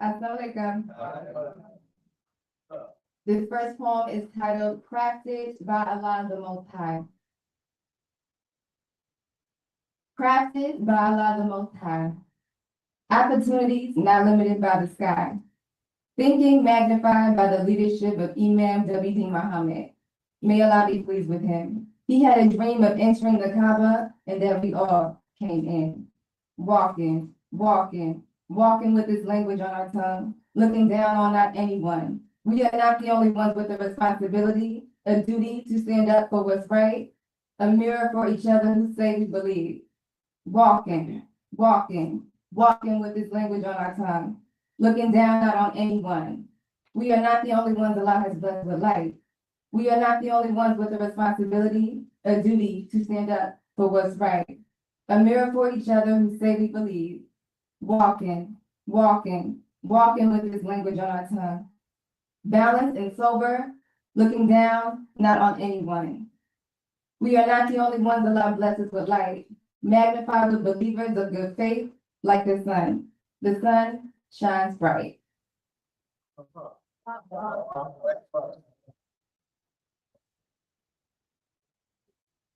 Assalamualaikum. This first poem is titled Crafted by Allah the Most High. Crafted by Allah the Most High. Opportunities not limited by the sky. Thinking magnified by the leadership of Imam W.D. Muhammad. May Allah be pleased with him. He had a dream of entering the Kaaba, and that we all came in. Walking, walking, walking with this language on our tongue, looking down on not anyone. We are not the only ones with a responsibility, a duty to stand up for what's right, a mirror for each other who say we believe. Walking, walking, walking with this language on our tongue, looking down not on anyone. We are not the only ones Allah has blessed with life. We are not the only ones with a responsibility, a duty to stand up for what's right, a mirror for each other who say we believe. Walking, walking, walking with this language on our tongue. Balanced and sober, looking down not on anyone. We are not the only ones Allah blesses with light, magnified with believers of good faith, like the sun. The sun shines bright.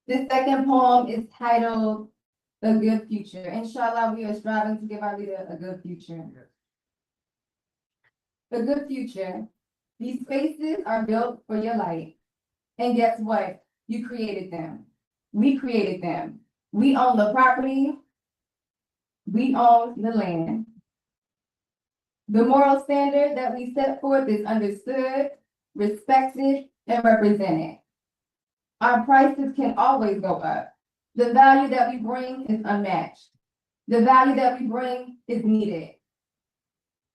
This second poem is titled A Good Future. Inshallah, we are striving to give our leader a good future. A good future. These spaces are built for your light. And guess what? You created them. We created them. We own the property. We own the land. The moral standard that we set forth is understood, respected, and represented. Our prices can always go up. The value that we bring is unmatched. The value that we bring is needed.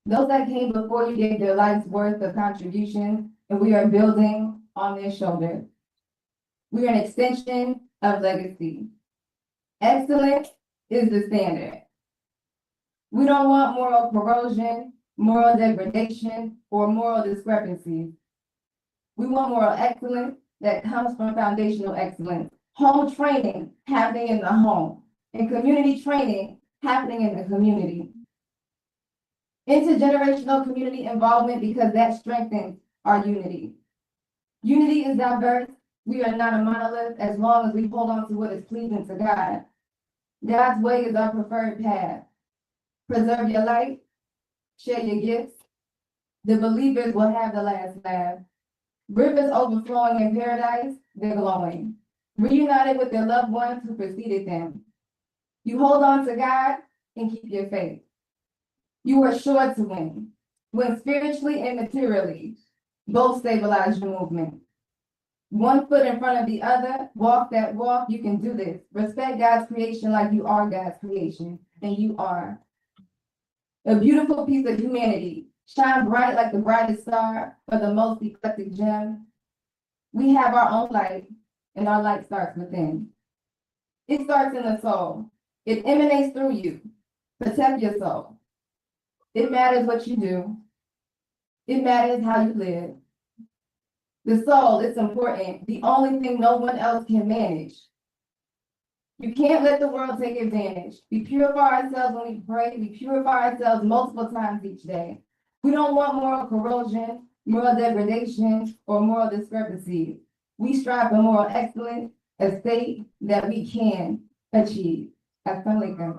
Those that came before you gave their life's worth of contribution, and we are building on their shoulders. We are an extension of legacy. Excellence is the standard. We don't want moral corrosion, moral degradation, or moral discrepancies. We want moral excellence that comes from foundational excellence. Home training happening in the home, and community training happening in the community. Intergenerational community involvement, because that strengthens our unity. Unity is diverse. We are not a monolith as long as we hold on to what is pleasing to God. God's way is our preferred path. Preserve your light, share your gifts. The believers will have the last laugh. Rivers overflowing in paradise, they're glowing. Reunited with their loved ones who preceded them. You hold on to God and keep your faith. You are sure to win spiritually and materially. Both stabilize your movement. One foot in front of the other, walk that walk, you can do this. Respect God's creation like you are God's creation, and you are. A beautiful piece of humanity, shine bright like the brightest star or the most eclectic gem. We have our own light, and our light starts within. It starts in the soul. It emanates through you. Protect your soul. It matters what you do. It matters how you live. The soul is important, the only thing no one else can manage. You can't let the world take advantage. We purify ourselves when we pray. We purify ourselves multiple times each day. We don't want moral corrosion, moral degradation, or moral discrepancy. We strive for moral excellence, a state that we can achieve. Assalamualaikum.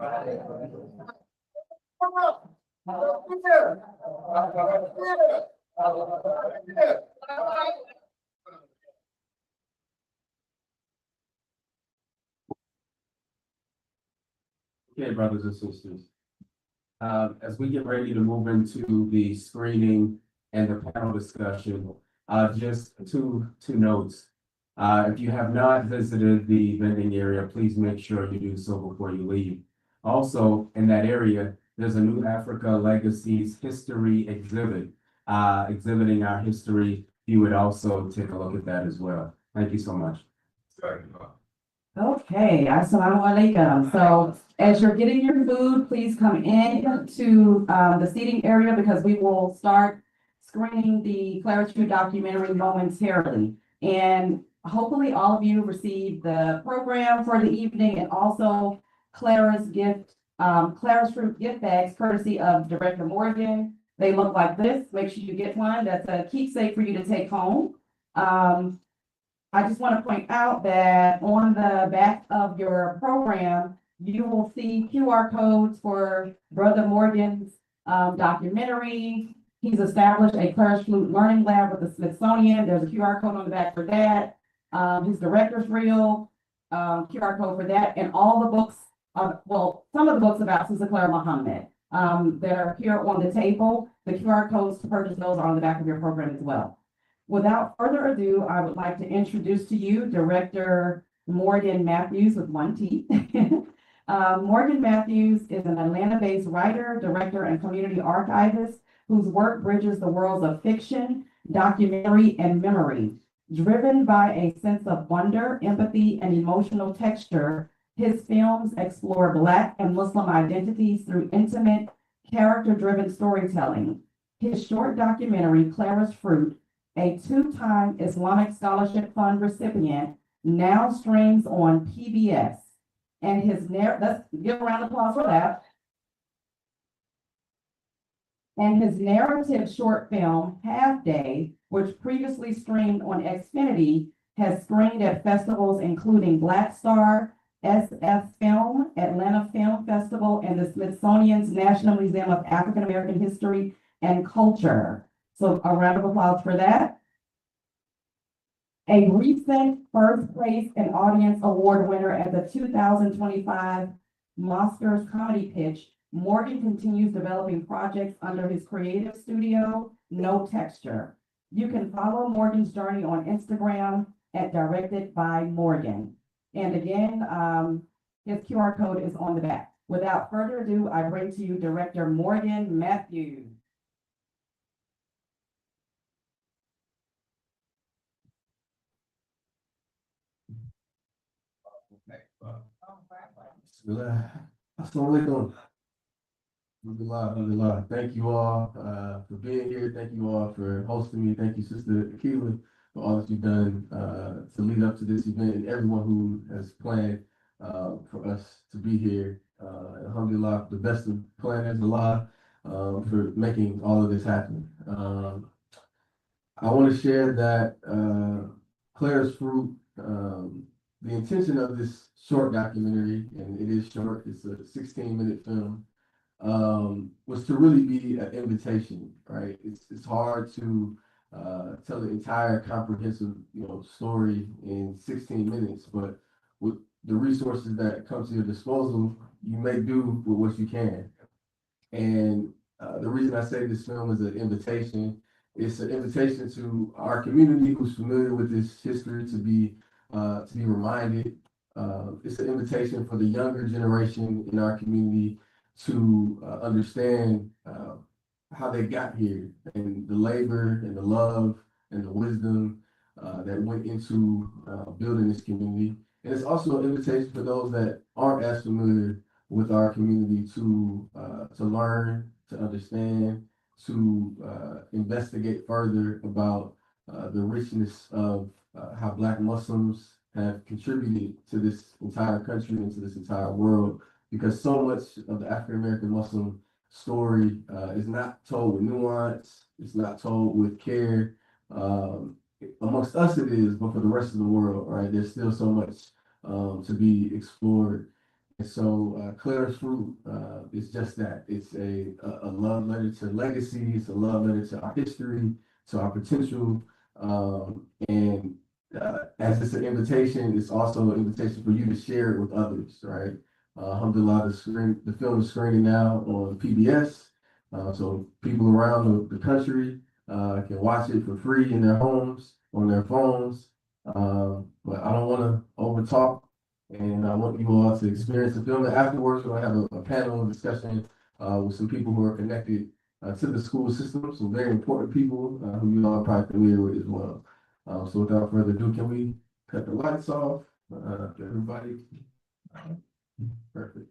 Okay, brothers and sisters. As we get ready to move into the screening and the panel discussion, just two notes. If you have not visited the vending area, please make sure you do so before you leave. Also, in that area, there's a new Africa Legacies History exhibit, exhibiting our history. You would also take a look at that as well. Thank you so much. Okay, assalamu alaikum. So as you're getting your food, please come in to the seating area because we will start screening the Clara True documentary momentarily. And hopefully all of you received the program for the evening and also Clara's True gift bags courtesy of Director Morgan, They look like this. Make sure you get one. That's a keepsake for you to take home. I just want to point out that on the back of your program, you will see QR codes for Brother Morgan's documentary. He's established a Claris Flute Learning Lab with the Smithsonian. There's a QR code on the back for that. His director's reel, QR code for that, and all the books, well, some of the books about Sister Clara Muhammad that are here on the table. The QR codes to purchase those are on the back of your program as well. Without further ado, I would like to introduce to you Director Morgan Matthews with one T. Morgan Matthews is an Atlanta-based writer, director, and community archivist whose work bridges the worlds of fiction, documentary, and memory. Driven by a sense of wonder, empathy, and emotional texture, his films explore Black and Muslim identities through intimate, character-driven storytelling. His short documentary, Clara's Fruit, a two-time Islamic Scholarship Fund recipient, now streams on PBS. And let's give a round of applause for that. And his narrative short film, Half Day, which previously streamed on Xfinity, has screened at festivals including Black Star, SF Film, Atlanta Film Festival, and the Smithsonian's National Museum of African American History and Culture. So a round of applause for that. A recent first place and audience award winner at the 2025 Oscars Comedy Pitch, Morgan continues developing projects under his creative studio, No Texture. You can follow Morgan's journey on Instagram at Directed by Morgan. And again, his QR code is on the back. Without further ado, I bring to you Director Morgan Matthews. Assalamualaikum. Alhamdulillah. Thank you all for being here. Thank you all for hosting me. Thank you, Sister Akila, for all that you've done to lead up to this event, and everyone who has planned for us to be here. Alhamdulillah, the best of planners, Allah, for making all of this happen. I want to share that Clara's Fruit, the intention of this short documentary, and it is short, it's a 16-minute film, was to really be an invitation, right? It's hard to tell the entire comprehensive, story in 16 minutes, but with the resources that come to your disposal, you may do with what you can. And the reason I say this film is an invitation, it's an invitation to our community who's familiar with this history to be reminded. It's an invitation for the younger generation in our community to understand how they got here and the labor and the love and the wisdom that went into building this community. And it's also an invitation for those that aren't as familiar with our community to learn, to understand, to investigate further about the richness of how Black Muslims have contributed to this entire country and to this entire world, because so much of the African American Muslim story is not told with nuance, it's not told with care. Amongst us it is, but for the rest of the world, right, there's still so much to be explored. And so Clara's Fruit is just that. It's a love letter to legacy, it's a love letter to our history, to our potential, and as it's an invitation, it's also an invitation for you to share it with others, right? Alhamdulillah, the film is screening now on PBS, so people around the country can watch it for free in their homes, on their phones. But I don't want to overtalk, and I want you all to experience the film. And afterwards, we're going to have a panel discussion with some people who are connected to the school system, some very important people who you all are probably familiar with as well. So without further ado, can we cut the lights off? Everybody. Perfect.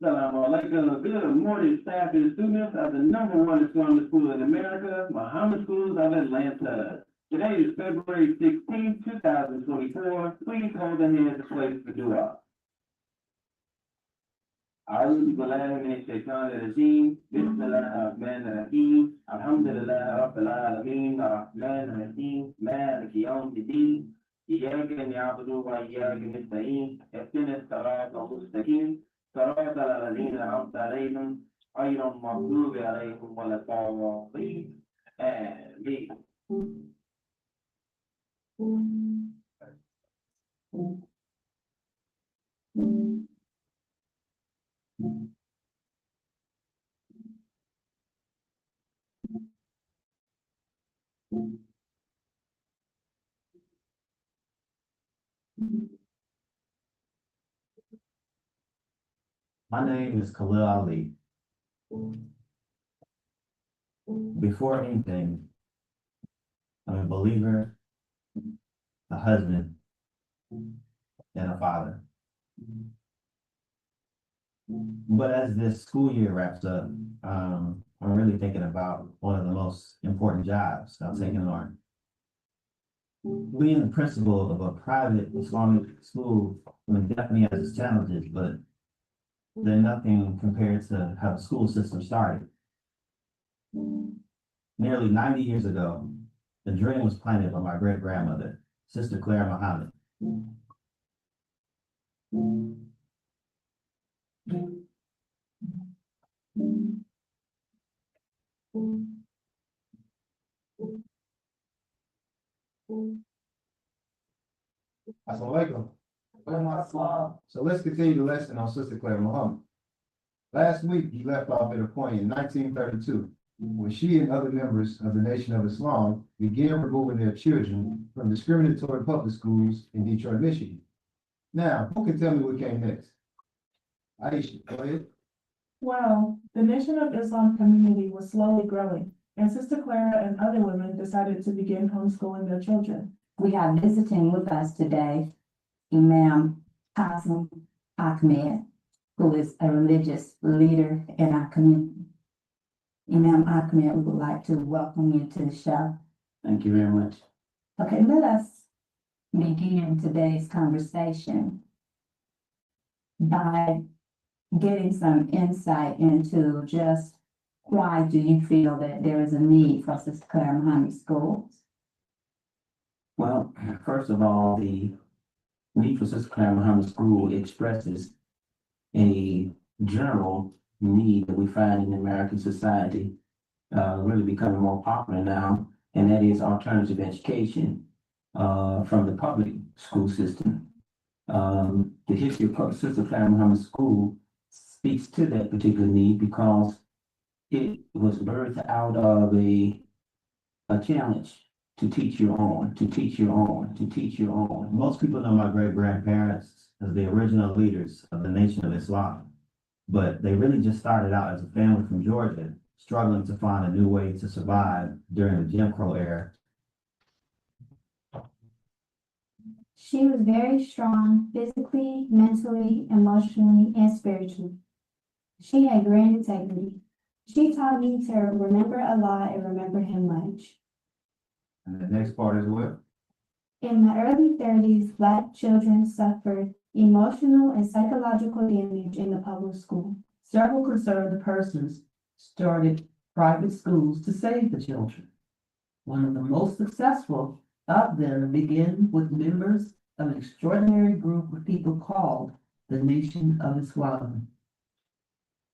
Assalamu alaikum. Good morning, staff and students of the #1 Islamic school in America, Muhammad Schools of Atlanta. Today is February 16, 2024. Please hold the hands to place for dua. أعوذ بالله من الشيطان الرجيم بسم الله الرحمن الرحيم الحمد لله رب العالمين الرحمن الرحيم مالك يوم الدين إياك نعبد وإياك نستعين اهدنا الصراط المستقيم صراط الذين أنعمت عليهم غير المغضوب عليهم ولا الضالين آمين. My name is Khalil Ali. Before anything, I'm a believer, a husband, and a father. But as this school year wraps up, I'm really thinking about one of the most important jobs I've taken on. Being the principal of a private Islamic school, definitely has its challenges, but they're nothing compared to how the school system started. Nearly 90 years ago, the dream was planted by my great-grandmother, Sister Clara Muhammad. Assalamu alaikum. So let's continue the lesson on Sister Clara Muhammad. Last week, he left off at a point in 1932, when she and other members of the Nation of Islam began removing their children from discriminatory public schools in Detroit, Michigan. Now, who can tell me what came next? Aisha, go ahead. Well, the Nation of Islam community was slowly growing, and Sister Clara and other women decided to begin homeschooling their children. We have visiting with us today Imam Qasim Ahmed, who is a religious leader in our community. Imam Ahmed, we would like to welcome you to the show. Thank you very much. Okay, let us begin today's conversation by getting some insight into just why do you feel that there is a need for Sister Clara Muhammad schools? Well, first of all, the need for Sister Clara Muhammad School expresses a general need that we find in American society, really becoming more popular now, and that is alternative education from the public school system. The history of Sister Clara Muhammad School speaks to that particular need because it was birthed out of a challenge to teach your own, to teach your own, to teach your own. Most people know my great-grandparents as the original leaders of the Nation of Islam, but they really just started out as a family from Georgia, struggling to find a new way to survive during the Jim Crow era. She was very strong physically, mentally, emotionally, and spiritually. She had great integrity. She taught me to remember Allah and remember Him much. And the next part is what? In my early 30s, Black children suffered emotional and psychological damage in the public school. Several concerned persons started private schools to save the children. One of the most successful of them began with members of an extraordinary group of people called the Nation of Islam.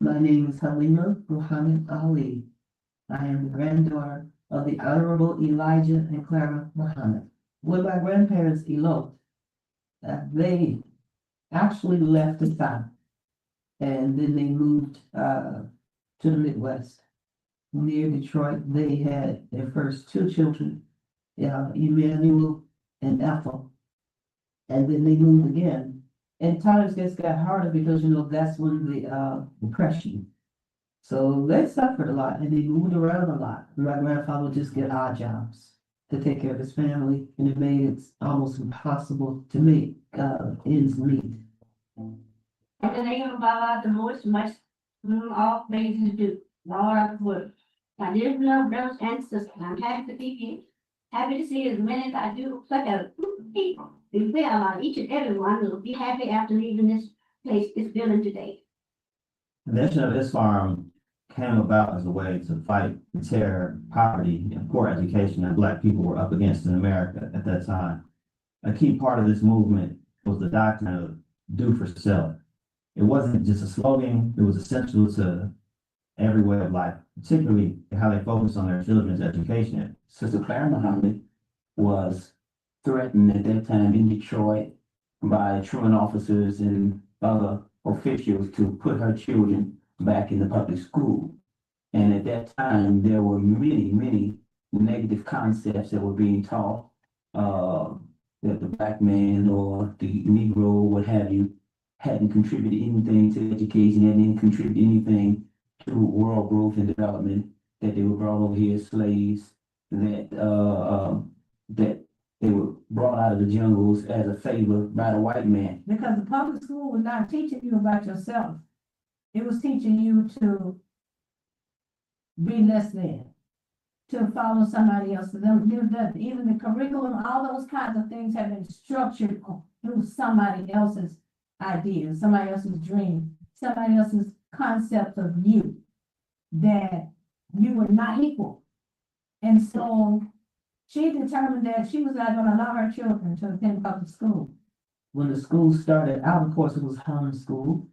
My name is Halima Muhammad Ali. I am the granddaughter of the Honorable Elijah and Clara Muhammad. When my grandparents eloped, they actually left the South, and then they moved to the Midwest. Near Detroit, they had their first two children, Emmanuel and Ethel. And then they moved again. And times just got harder because, that's when the Depression. So they suffered a lot and they moved around a lot. My grandfather would just get odd jobs to take care of his family, and it made it almost impossible to make ends meet. And then they gonna bow out the most much, all things to do, Lord of work. My dear beloved brothers and sisters, I'm happy to be here. Happy to see as many as I do, such a group of people. We pray about each and every one who will be happy after leaving this place, this building today. The Nation of Islam came about as a way to fight the terror, poverty, and poor education that Black people were up against in America at that time. A key part of this movement was the doctrine of do for self. It wasn't just a slogan, it was essential to every way of life, particularly how they focused on their children's education. Sister Clara Muhammad was threatened at that time in Detroit by truant officers and other officials to put her children back in the public school. And at that time, there were many negative concepts that were being taught, that the Black man or the Negro, what have you, hadn't contributed anything to education, hadn't contributed anything to world growth and development, that they were brought over here as slaves, that that they were brought out of the jungles as a favor by the white man. Because the public school was not teaching you about yourself. It was teaching you to be less than, to follow somebody else. Even the curriculum, all those kinds of things have been structured through somebody else's idea, somebody else's dream, somebody else's concept of you, that you were not equal. And so she determined that she was not going to allow her children to attend public school. When the school started out, of course, it was homeschool,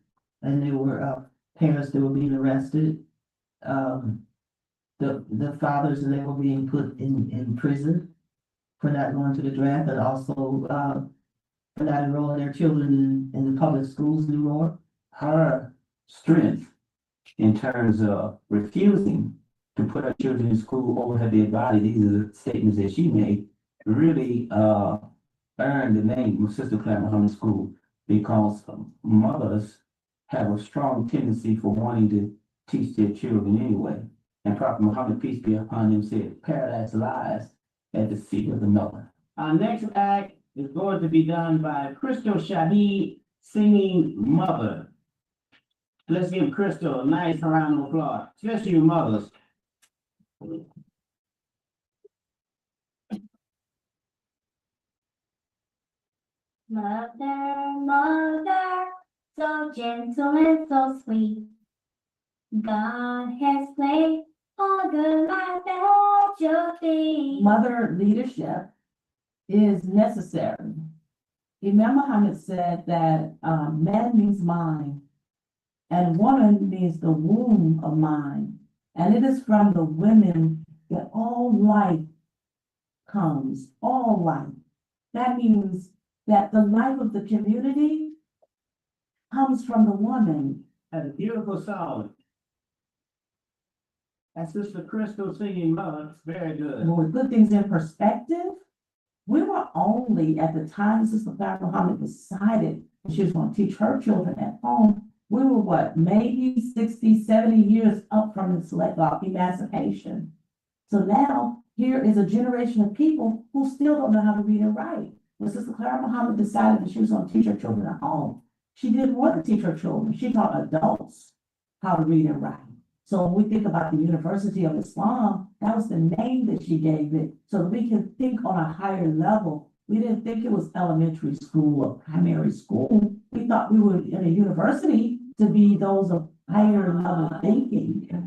and there were parents that were being arrested. The fathers, and they were being put in prison for not going to the draft, and also for not enrolling their children in the public schools anymore. Her strength in terms of refusing to put her children in school over her dead body, these are the statements that she made, really earned the name of Sister Clara Muhammad School, because mothers have a strong tendency for wanting to teach their children anyway. And Prophet Muhammad, peace be upon him, said, paradise lies at the feet of the mother. Our next act is going to be done by Crystal Shahid singing Mother. Let's give Crystal a nice round of applause, especially you mothers. Mother, mother, so gentle and so sweet. God has placed all the life at your feet. Mother leadership is necessary. Imam Muhammad said that man means mind, and woman means the womb of mind. And it is from the women that all life comes, all life. That means that the life of the community comes from the woman. That's a beautiful song. And Sister Crystal singing Mother, very good. When we put things in perspective, we were only, at the time Sister Clara Muhammad decided she was going to teach her children at home, we were what, maybe 60, 70 years up from the emancipation. So now, here is a generation of people who still don't know how to read and write. When Sister Clara Muhammad decided that she was going to teach her children at home, she didn't want to teach her children. She taught adults how to read and write. So when we think about the University of Islam, that was the name that she gave it, so that we can think on a higher level. We didn't think it was elementary school or primary school. We thought we were in a university to be those of higher level thinking. And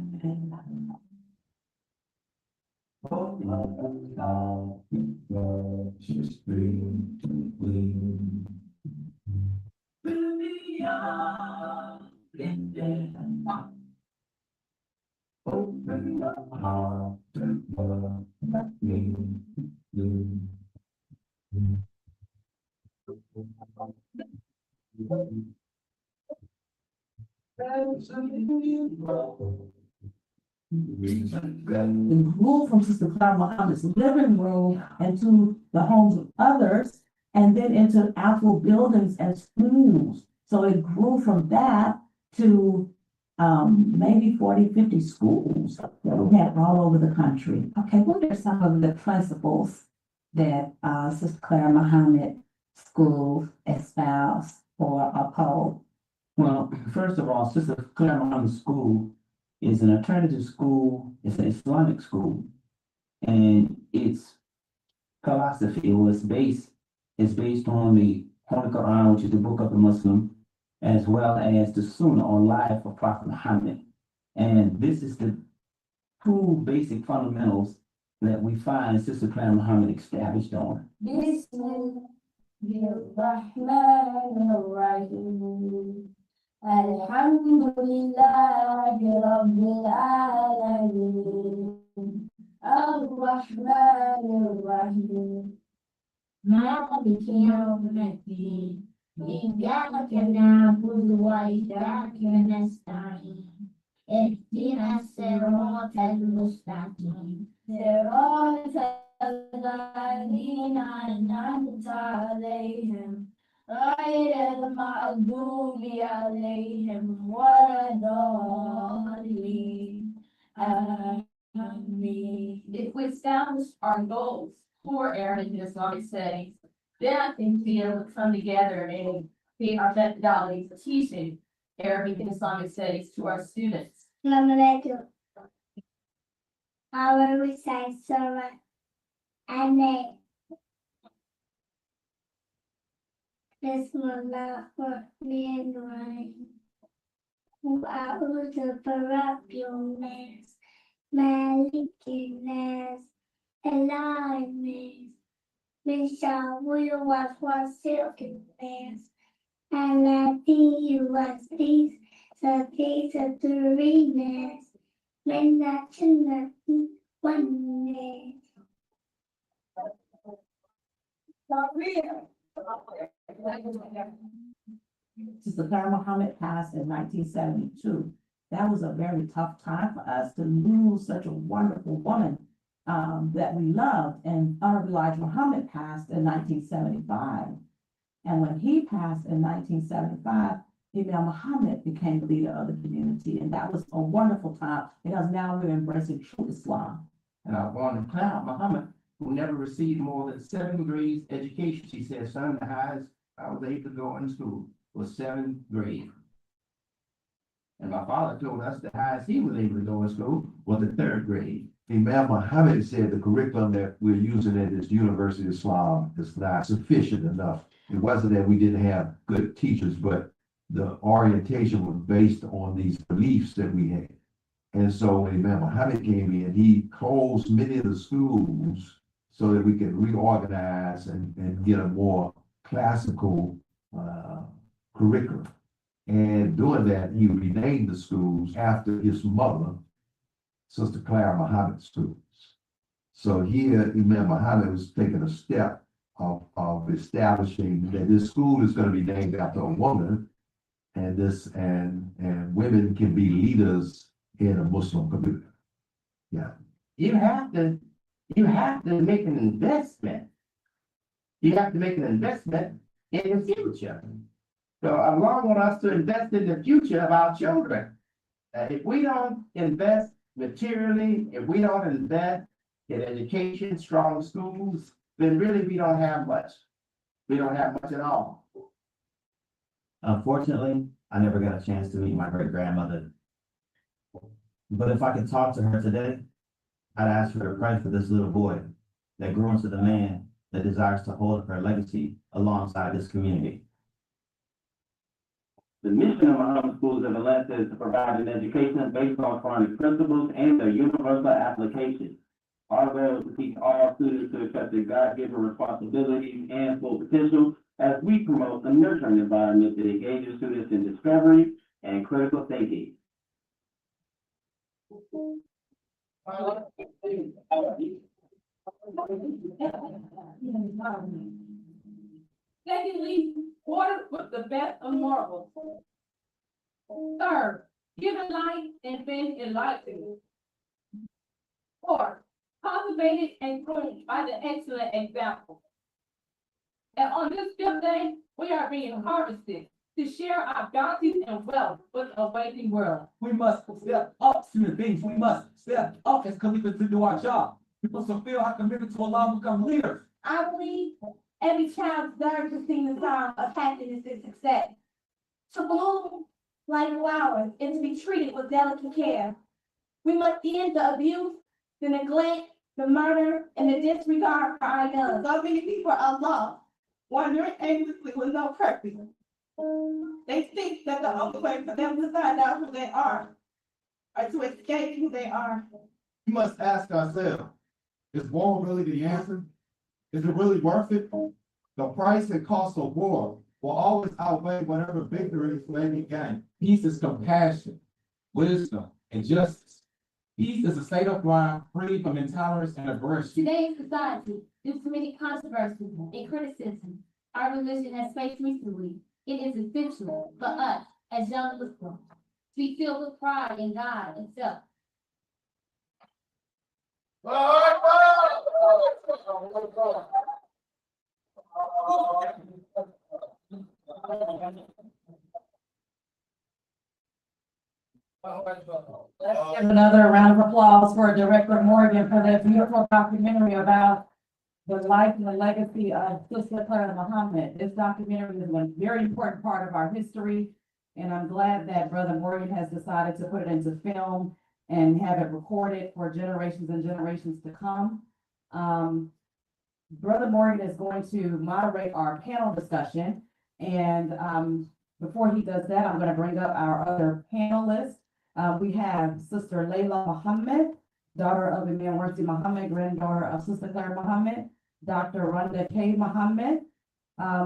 grew from Sister Clara Muhammad's living room into the homes of others, and then into actual buildings and schools. So it grew from that to maybe 40, 50 schools that we had all over the country. Okay, what are some of the principles that Sister Clara Muhammad School espoused or uphold? Well, first of all, Sister Clara Muhammad School is an alternative school, it's an Islamic school. And its philosophy was based on the Holy Quran, which is the book of the Muslim, as well as the Sunnah or life of Prophet Muhammad. And this is the two basic fundamentals that we find Sister Clara Muhammad established on. Bismillahirrahmanirrahim. Alhamdulillahi Rabbil Alamin. Ar-Rahmanir-Rahim. Maliki Yawmiddin. Iyyaka na'budu wa iyyaka nasta'in. Ihdina as-siratal mustaqim. Siratal ladzina an'amta 'alaihim. غير المغضوب عليهم ولا الضالين. Amen. If we establish our goals for Arabic and Islamic studies, then I think we'll be able to come together and create our methodologies of teaching Arabic and Islamic studies to our students. Assalamualaikum. I will recite Surah An-Nahl. Bismillahirrahmanirrahim. A'udhu birabbil nas, malikin nas, ilahin nas, min sharril waswasil nas, alladhi yuwaswisu fi sudurin nas, min al-jinnati wan nas. Sister Clara Muhammad passed in 1972. That was a very tough time for us to lose such a wonderful woman that we loved. And Honorable Elijah Muhammad passed in 1975. And when he passed in 1975, Imam Muhammad became the leader of the community. And that was a wonderful time because now we're embracing true Islam. And I want to Clara Muhammad, who never received more than 7 grades education. She said, son, the highest I was able to go in school was 7th grade. And my father told us the highest he was able to go in school was the 3rd grade. Imam Muhammad said the curriculum that we're using at this University of Islam is not sufficient enough. It wasn't that we didn't have good teachers, but the orientation was based on these beliefs that we had. And so when Imam Muhammad came in, he closed many of the schools so that we could reorganize and get a more classical curriculum. And doing that, he renamed the schools after his mother, Sister Clara Muhammad's schools. So here, Imam Muhammad was taking a step of establishing that this school is going to be named after a woman, and women can be leaders in a Muslim community. Yeah. You have to make an investment. You have to make an investment in the future. So I want us to invest in the future of our children. If we don't invest materially, if we don't invest in education, strong schools, then really we don't have much. We don't have much at all. Unfortunately, I never got a chance to meet my great grandmother. But if I could talk to her today, I'd ask her to pray for this little boy that grew into the man that desires to hold up her legacy alongside this community. The mission of Muhammad Schools of Atlanta is to provide an education based on Quranic principles and their universal application. Our goal is to teach all students to accept their God-given responsibilities and full potential as we promote a nurturing environment that engages students in discovery and critical thinking. Secondly, order with the best of morals. Third, give a light and then enlighten. Fourth, cultivated and groomed by the excellent example. And on this 5th day, we are being harvested to share our bounties and wealth with the awakening world. We must step up, human beings. We must step up as Khalifa to do our job. We must fulfill our commitment to Allah and become leaders. I believe every child deserves to see the sign of happiness and success. To bloom like flowers and to be treated with delicate care. We must end the abuse, the neglect, the murder, and the disregard for our young. So many people are lost, wandering aimlessly with no purpose. They think that the only way for them to find out who they are or to escape who they are. We must ask ourselves, is war really the answer? Is it really worth it? The price and cost of war will always outweigh whatever victories may be gained. Peace is compassion, wisdom, and justice. Peace is a state of mind free from intolerance and aggression. Today's society, due to many controversies and criticism our religion has faced recently, it is essential for us as young Muslims to be filled with pride in God and self. Let's give another round of applause for Director Morgan for that beautiful documentary about the life and the legacy of Sister Clara Muhammad. This documentary is a very important part of our history, and I'm glad that Brother Morgan has decided to put it into film and have it recorded for generations and generations to come. Brother Morgan is going to moderate our panel discussion, and before he does that, I'm going to bring up our other panelists. We have Sister Layla Muhammad, daughter of Imam Mercy Muhammad, granddaughter of Sister Clara Muhammad, Dr. Rhonda K. Muhammad,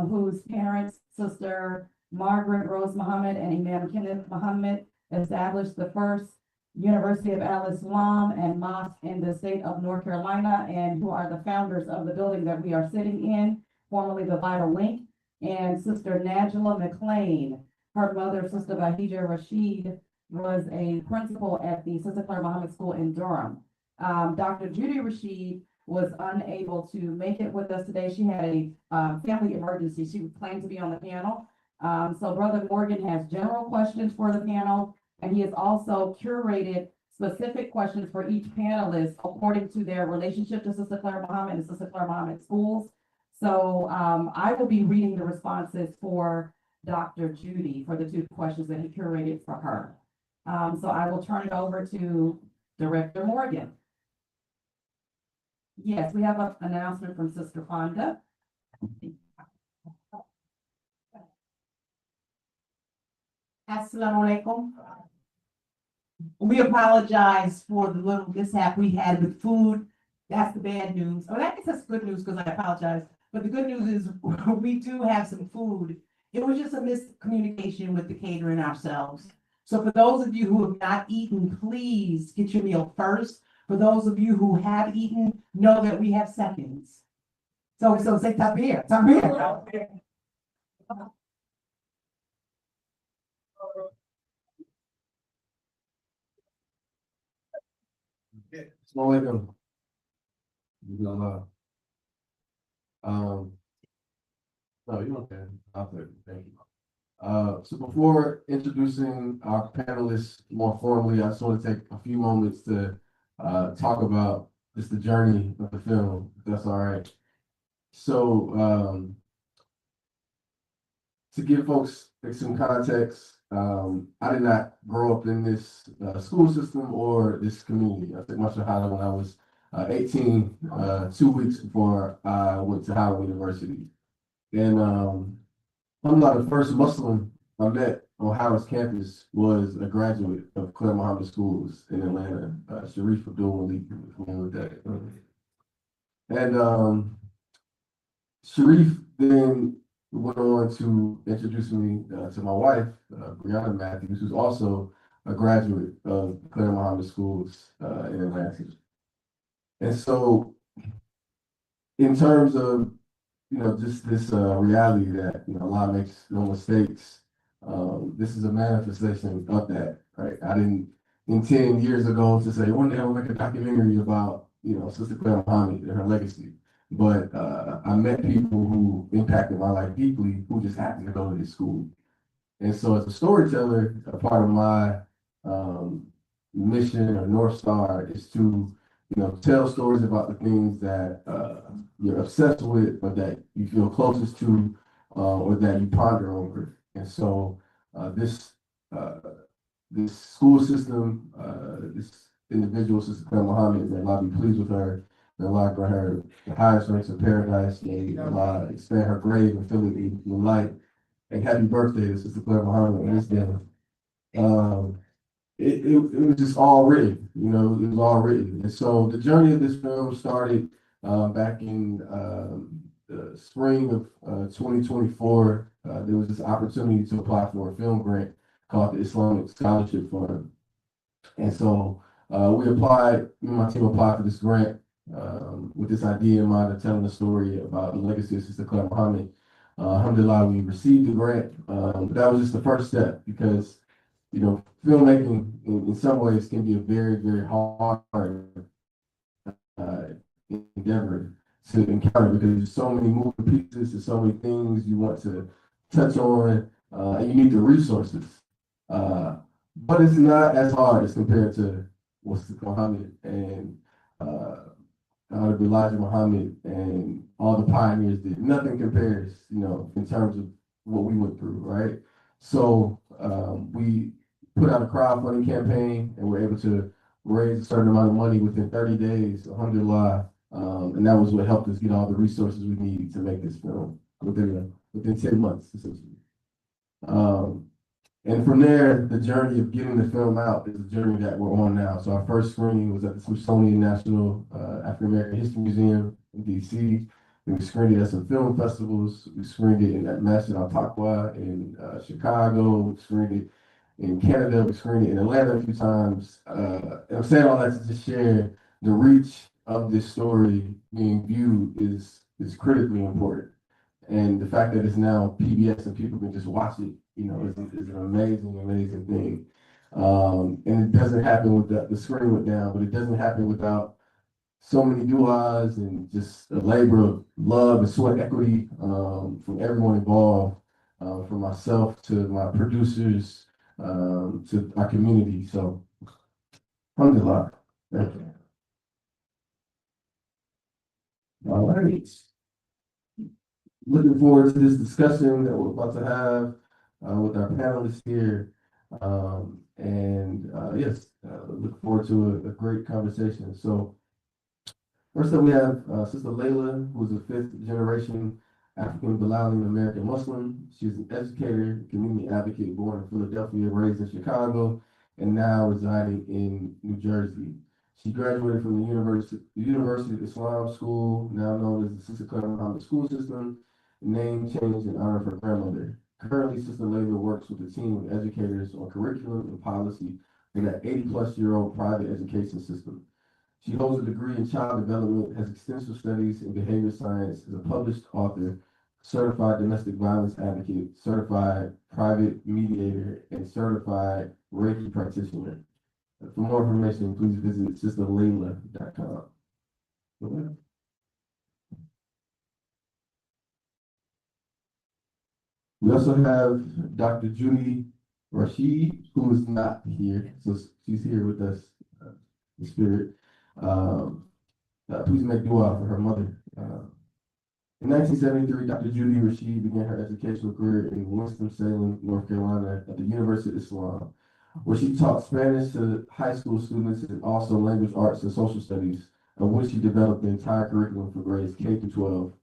whose parents, Sister Margaret Rose Muhammad and Imam Kenneth Muhammad, established the first University of Al-Islam and mosque in the state of North Carolina, and who are the founders of the building that we are sitting in, formerly the Vital Link, and Sister Najla McLean. Her mother, Sister Bahija Rashid, was a principal at the Sister Clara Muhammad School in Durham. Dr. Judy Rashid was unable to make it with us today. She had a family emergency. She planned to be on the panel. So Brother Morgan has general questions for the panel, and he has also curated specific questions for each panelist according to their relationship to Sister Clara Muhammad and Sister Clara Muhammad schools. So I will be reading the responses for Dr. Judy for the two questions that he curated for her. So I will turn it over to Director Morgan. Yes, we have an announcement from Sister Fonda. Assalamu alaikum. We apologize for the little mishap we had with food. That's the bad news. Oh, that is good news because I apologize. But the good news is we do have some food. It was just a miscommunication with the catering ourselves. So for those of you who have not eaten, please get your meal first. For those of you who have eaten, know that we have seconds. So say Tabir, Tabir. Assalamualaikum. No, you okay. I'll take it. Thank you. So before introducing our panelists more formally, I just want to take a few moments to talk about just the journey of the film, if that's all right. So to give folks some context, I did not grow up in this school system or this community. I took my Shahada when I was 18, 2 weeks before I went to Howard University. And I'm not the first Muslim I met on Howard's campus was a graduate of Clara Muhammad Schools in Atlanta, Sharif Abdul-Malik, with that. And Sharif then went on to introduce me to my wife, Brianna Matthews, who's also a graduate of Clara Muhammad Schools in Atlanta. And so in terms of, just this reality that, Allah makes no mistakes, this is a manifestation of that, right? I didn't intend years ago to say, one day I'll make a documentary about, Sister Clara Muhammad and her legacy. But I met people who impacted my life deeply who just happened to go to this school. And so as a storyteller, a part of my mission or North Star is to, tell stories about the things that you're obsessed with or that you feel closest to or that you ponder over. And so this this school system, this individual, Sister Clara Muhammad, that Allah be pleased with her, that Allah grant her the highest ranks of paradise, and Allah expand her grave and fill it with light. And happy birthday to Sister Clara Muhammad on this day. It was just all written, you know, it was all written. And so the journey of this film started back in the spring of 2024. There was this opportunity to apply for a film grant called the Islamic Scholarship Fund. And so we applied, me and my team applied for this grant with this idea in mind of telling a story about the legacy of Sister Clara Muhammad. Alhamdulillah, we received the grant, but that was just the first step because, you know, filmmaking in some ways can be a very, very hard endeavor to encounter because there's so many moving pieces, there's so many things you want to touch on, and you need the resources. But it's not as hard as compared to what's Muhammad and Elijah Muhammad and all the pioneers did. Nothing compares, you know, in terms of what we went through, right? So we put out a crowdfunding campaign and we're able to raise a certain amount of money within 30 days, alhamdulillah. And that was what helped us get all the resources we need to make this film within 10 months, essentially. And from there, the journey of getting the film out is the journey that we're on now. So our first screening was at the Smithsonian National African American History Museum in DC. We screened it at some film festivals. We screened it at Masjid Al-Taqwa in Chicago. We screened it in Canada. We screened it in Atlanta a few times. And I'm saying all that to just share the reach of this story being viewed is critically important. And the fact that it's now PBS and people can just watch it, you know, is an amazing, amazing thing. And it doesn't happen with the screen went down, but it doesn't happen without so many du'as and just a labor of love and sweat equity from everyone involved, from myself to my producers, to our community. So, alhamdulillah. Thank you. All right. Looking forward to this discussion that we're about to have with our panelists here. Yes, look forward to a great conversation. So first up, we have Sister Layla, who's a fifth generation African Bilalian American Muslim. She's an educator, community advocate, born in Philadelphia, raised in Chicago, and now residing in New Jersey. She graduated from the University of Islam School, now known as the Sister Clara Muhammad School System, name changed in honor of her grandmother. Currently, Sister Layla works with a team of educators on curriculum and policy in that 80-plus-year-old private education system. She holds a degree in child development, has extensive studies in behavior science, is a published author, certified domestic violence advocate, certified private mediator, and certified Reiki practitioner. For more information, please visit sisterlayla.com. We also have Dr. Judy Rashid, who is not here, so she's here with us in spirit. Please make dua for her mother. In 1973, Dr. Judy Rashid began her educational career in Winston-Salem, North Carolina at the University of Islam, where she taught Spanish to high school students and also language arts and social studies, of which she developed the entire curriculum for grades K through 12.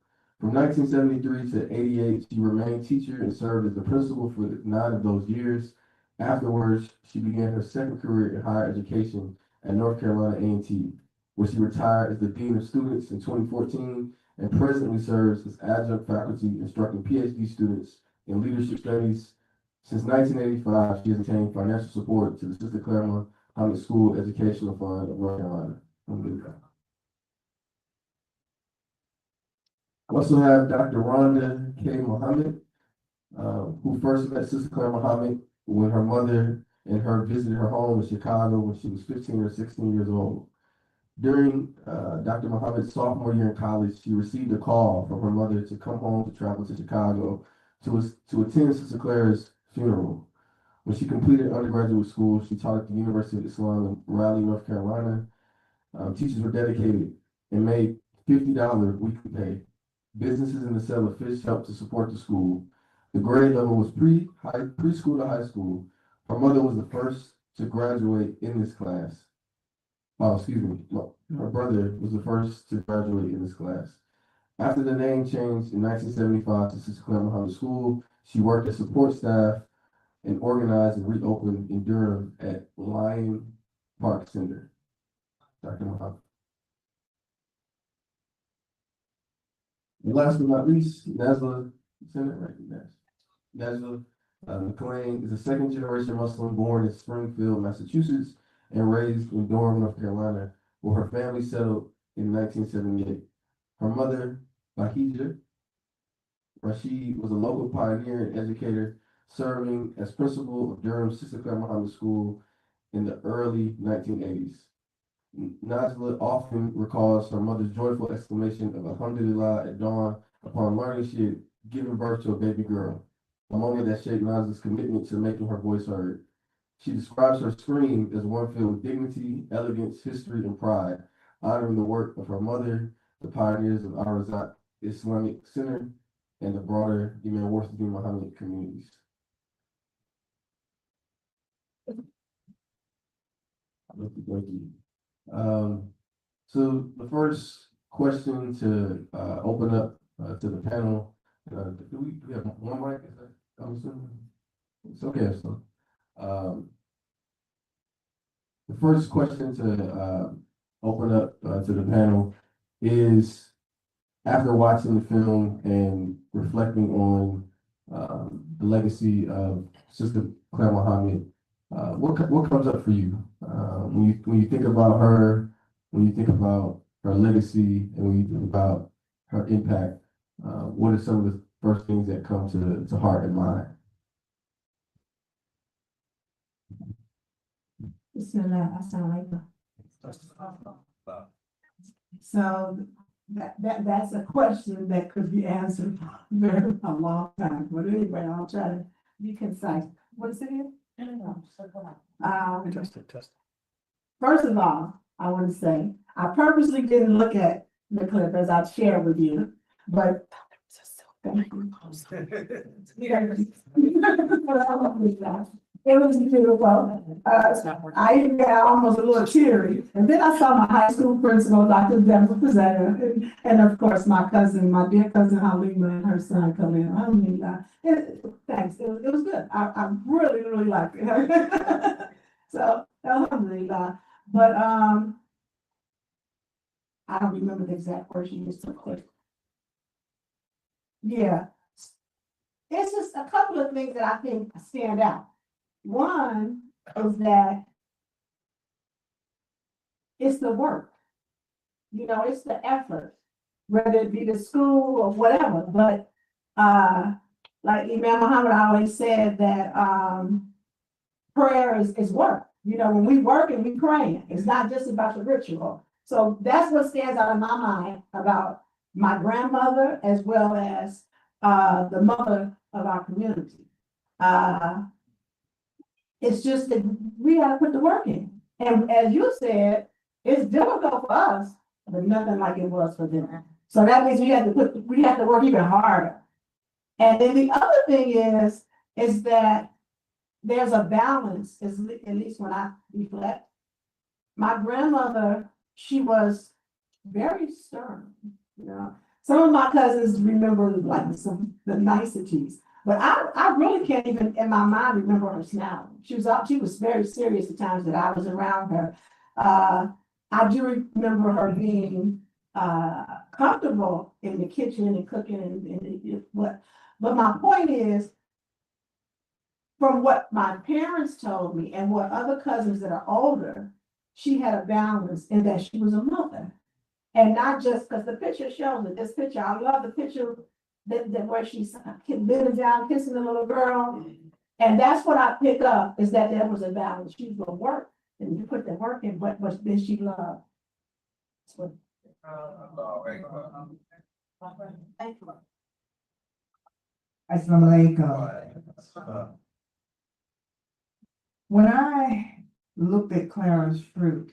From 1973 to 88, she remained teacher and served as the principal for 9 of those years. Afterwards, she began her second career in higher education at North Carolina A&T, where she retired as the Dean of Students in 2014 and presently serves as adjunct faculty instructing PhD students in leadership studies. Since 1985, she has attained financial support to the Sister Clara Muhammad School Educational Fund of North Carolina. I also have Dr. Rhonda K. Muhammad, who first met Sister Clara Muhammad when her mother and her visited her home in Chicago when she was 15 or 16 years old. During Dr. Muhammad's sophomore year in college, she received a call from her mother to come home to travel to Chicago to attend Sister Clara's funeral. When she completed undergraduate school, she taught at the University of Islam in Raleigh, North Carolina. Teachers were dedicated and made $50 weekly pay. Businesses in the sale of fish helped to support the school. The grade level was preschool to high school. Her mother was the first to graduate in this class. Oh, excuse me. No, her brother was the first to graduate in this class. After the name changed in 1975 to Sister Clara Muhammad School, she worked as support staff and organized and reopened in Durham at Lion Park Center. Dr. Muhammad. And last but not least, Nazla, Senate, right? Nazla McLean is a second generation Muslim born in Springfield, Massachusetts, and raised in Durham, North Carolina, where her family settled in 1978. Her mother, Bahija Rashid, was a local pioneer and educator, serving as principal of Durham's Sister Clara Muhammad School in the early 1980s. Najla often recalls her mother's joyful exclamation of Alhamdulillah at dawn upon learning she had given birth to a baby girl, a moment that shaped Najla's commitment to making her voice heard. She describes her scream as one filled with dignity, elegance, history, and pride, honoring the work of her mother, the pioneers of Al-Razak Islamic Center, and the broader Imam Warthdin Muhammad communities. Thank you. So the first question to open up to the panel, do we have one mic? Is that, I'm assuming? It's okay, so. The first question to open up to the panel is, after watching the film and reflecting on the legacy of Sister Clara Muhammad, what comes up for you when you think about her, when you think about her legacy, and when you think about her impact? What are some of the first things that come to heart and mind? So that's a question that could be answered very a long time, but anyway, I'll try to be concise. What's it again? First of all, I want to say, I purposely didn't look at the clip as I've shared with you, but thank you. It was beautiful. I even got almost a little teary. And then I saw my high school principal, Dr. Denver Pizzetta, and of course, my cousin, my dear cousin Halima, and her son come in. Thanks. It was good. I really, really liked it. So, alhamdulillah. But I don't remember the exact words you used to click. Yeah. It's just a couple of things that I think stand out. One is that it's the work, it's the effort, whether it be the school or whatever. But like Imam Muhammad always said that prayer is work. When we work and we pray, it's not just about the ritual. So that's what stands out in my mind about my grandmother as well as the mother of our community. It's just that we got to put the work in. And as you said, it's difficult for us, but nothing like it was for them. So that means we have to work even harder. And then the other thing is that there's a balance, at least when I reflect. My grandmother, she was very stern, Some of my cousins remember like the niceties. But I really can't even, in my mind, remember her smiling. She was very serious the times that I was around her. I do remember her being comfortable in the kitchen and cooking but my point is, from what my parents told me and what other cousins that are older, she had a balance in that she was a mother. And not just because the picture shows it. This picture, I love the picture that where she's bending down, kissing the little girl. And that's what I pick up, is that there was a balance. She's gonna work and you put the work in, but then she loved. That's what. Thank you. Assalamu alaikum. When I looked at Clara's fruit,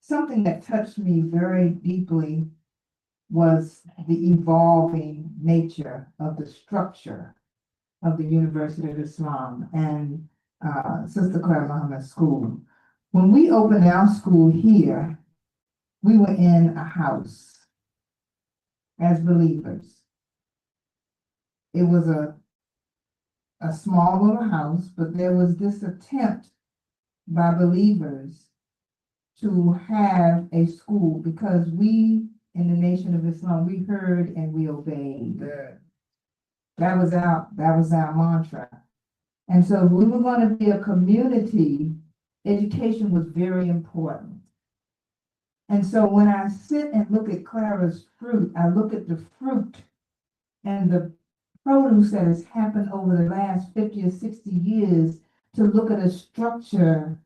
something that touched me very deeply was the evolving nature of the structure of the University of Islam and Sister Clara Muhammad School. When we opened our school here, we were in a house as believers. It was a small little house, but there was this attempt by believers to have a school because we in the Nation of Islam, we heard and we obeyed. That was our mantra. And so if we were going to be a community, education was very important. And so when I sit and look at Clara's fruit, I look at the fruit and the produce that has happened over the last 50 or 60 years to look at a structure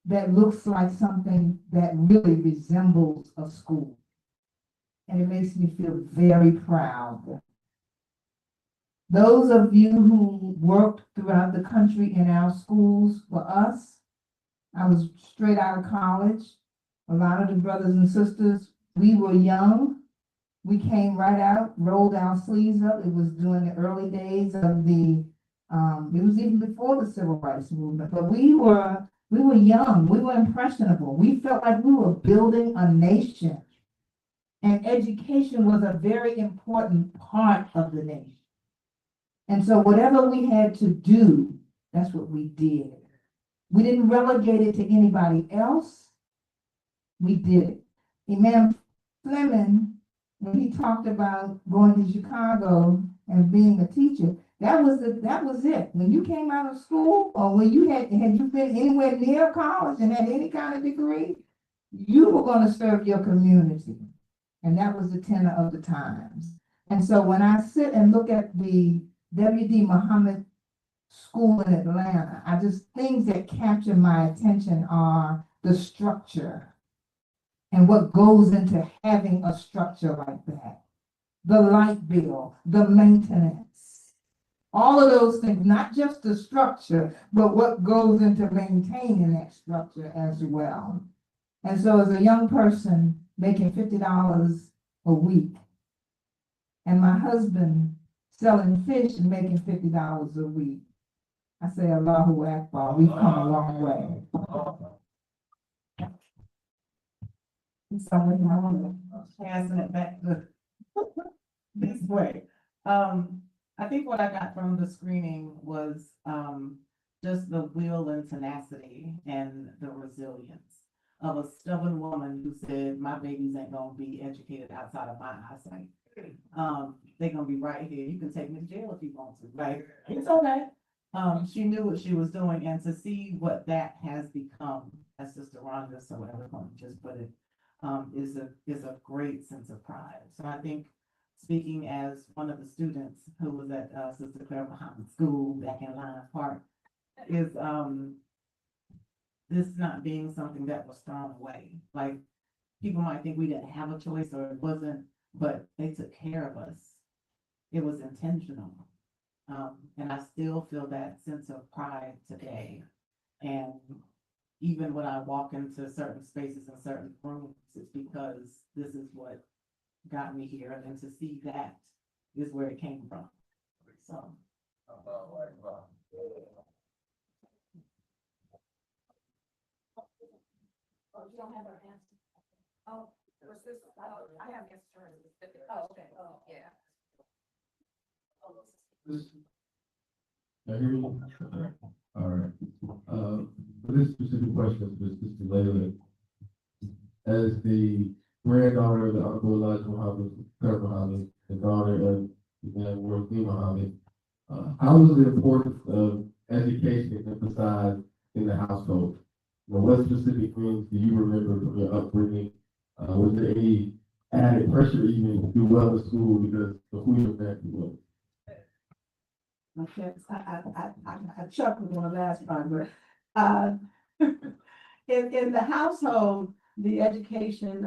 that looks like something that really resembles a school. And it makes me feel very proud. Those of you who worked throughout the country in our schools, for us, I was straight out of college. A lot of the brothers and sisters, we were young. We came right out, rolled our sleeves up. It was during the early days of it was even before the civil rights movement, but we were young, we were impressionable. We felt like we were building a nation. And education was a very important part of the nation. And so whatever we had to do, that's what we did. We didn't relegate it to anybody else. We did it. Imam Fleming, when he talked about going to Chicago and being a teacher, that was it. When you came out of school, or when you had you been anywhere near college and had any kind of degree, you were going to serve your community. And that was the tenor of the times. And so when I sit and look at the W.D. Muhammad School in Atlanta, things that capture my attention are the structure and what goes into having a structure like that. The light bill, the maintenance, all of those things, not just the structure, but what goes into maintaining that structure as well. And so as a young person making $50 a week, and my husband selling fish and making $50 a week, I say, Allahu Akbar, we've come a long way. So I'm passing it back to this way. I think what I got from the screening was just the will and tenacity and the resilience of a stubborn woman who said, my babies ain't gonna be educated outside of my eyesight. They're gonna be right here. You can take me to jail if you want to. Like, it's okay. She knew what she was doing, and to see what that has become, as Sister Rhonda so eloquently just put it, is a great sense of pride. So I think, speaking as one of the students who was at Sister Clara Muhammad School back in Lion Park, is this not being something that was thrown away. Like, people might think we didn't have a choice or it wasn't, but they took care of us. It was intentional. And I still feel that sense of pride today. And even when I walk into certain spaces and certain rooms, it's because this is what got me here. And then to see that is where it came from. So. Oh, you don't have her answer. Oh, was this, I have answered her. Oh, okay, oh, yeah. Can you hear me? All right. For this specific question, Mr. Layla, as the granddaughter of the Honorable Elijah Muhammad, Clara Muhammad, the daughter of Imam Worthy Muhammad, how is the importance of education emphasized in the household? What specific things do you remember from your upbringing? Was there any added pressure even to do well in school because of who your parents were? I chuckled on the last part, but in the household, the education,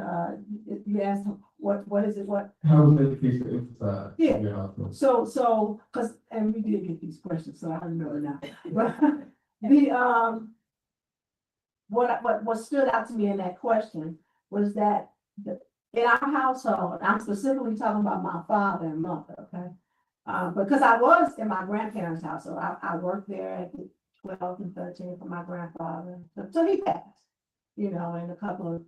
you asked what is it, what? How was education emphasized in your household? So, and we did get these questions, so I remember now. But the what stood out to me in that question was that in our household, I'm specifically talking about my father and mother, okay? Because I was in my grandparents' house, so I worked there at 12 and 13 for my grandfather. So he passed, in a couple of,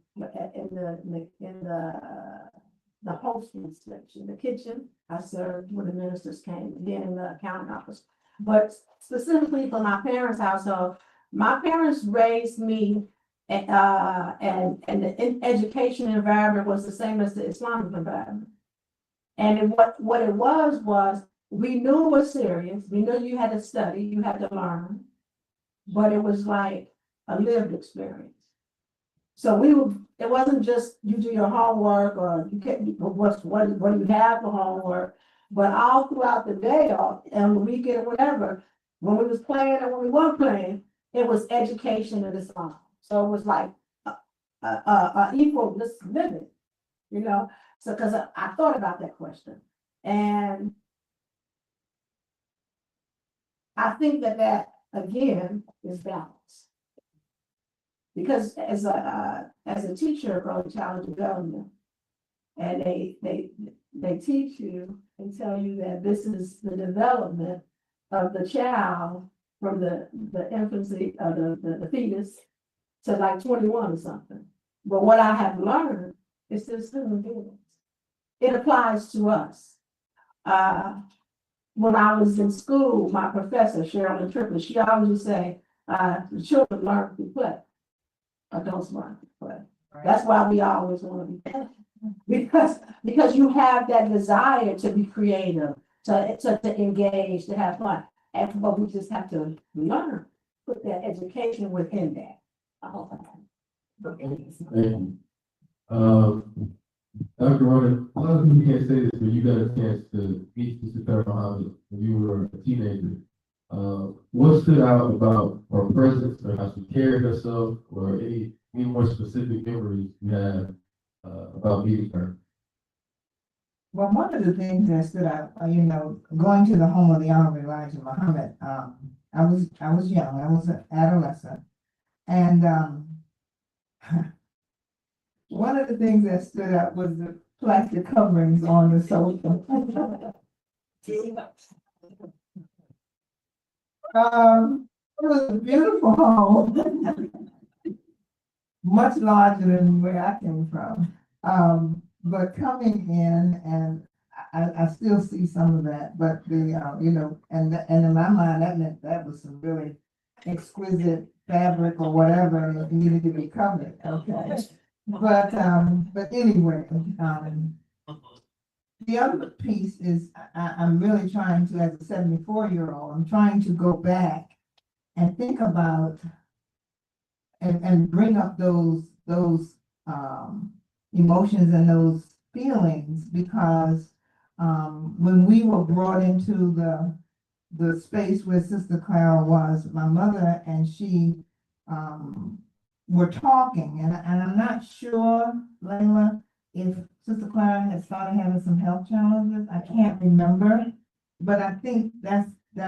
the hosting section, the kitchen. I served when the ministers came, then in the accounting office. But specifically for my parents' household, my parents raised me, and the education environment was the same as the Islamic environment. And what it was we knew it was serious. We knew you had to study, you had to learn, but it was like a lived experience. So it wasn't just you do your homework or you get what do you have for homework, but all throughout the day or and the weekend or whatever, when we was playing and when we weren't playing, it was education in Islam. So it was like equal just living, So because I thought about that question, and I think that again is balance. Because as a teacher of early childhood development, and they teach you and tell you that this is the development of the child from the infancy of the fetus to like 21 or something. But what I have learned is this human beings. It applies to us. When I was in school, my professor, Cheryl Triplett, she always would say, the children learn through play. Adults learn through play. That's why we always want to be better. Because you have that desire to be creative, to engage, to have fun. But we just have to learn, put that education within that. I hope I can. Thank you. Dr. Ronan, a lot of people can't say this, but you got a chance to meet Sister Clara Muhammad when you were a teenager. What stood out about her presence or how she carried herself, or any more specific memories you have about meeting her? Well, one of the things that stood out, going to the home of the Honorable Elijah Muhammad, I was young, I was an adolescent, and one of the things that stood out was the plastic coverings on the sofa. It was a beautiful home, much larger than where I came from. But coming in, and I still see some of that, but and in my mind, that meant that was some really exquisite fabric or whatever that needed to be covered. Okay. But anyway, the other piece is I'm really trying to, as a 74-year-old, I'm trying to go back and think about and bring up those emotions and those feelings, because when we were brought into the space where Sister Clara was, my mother and she were talking, and I'm not sure, Layla, if Sister Clara had started having some health challenges. I can't remember, but I think that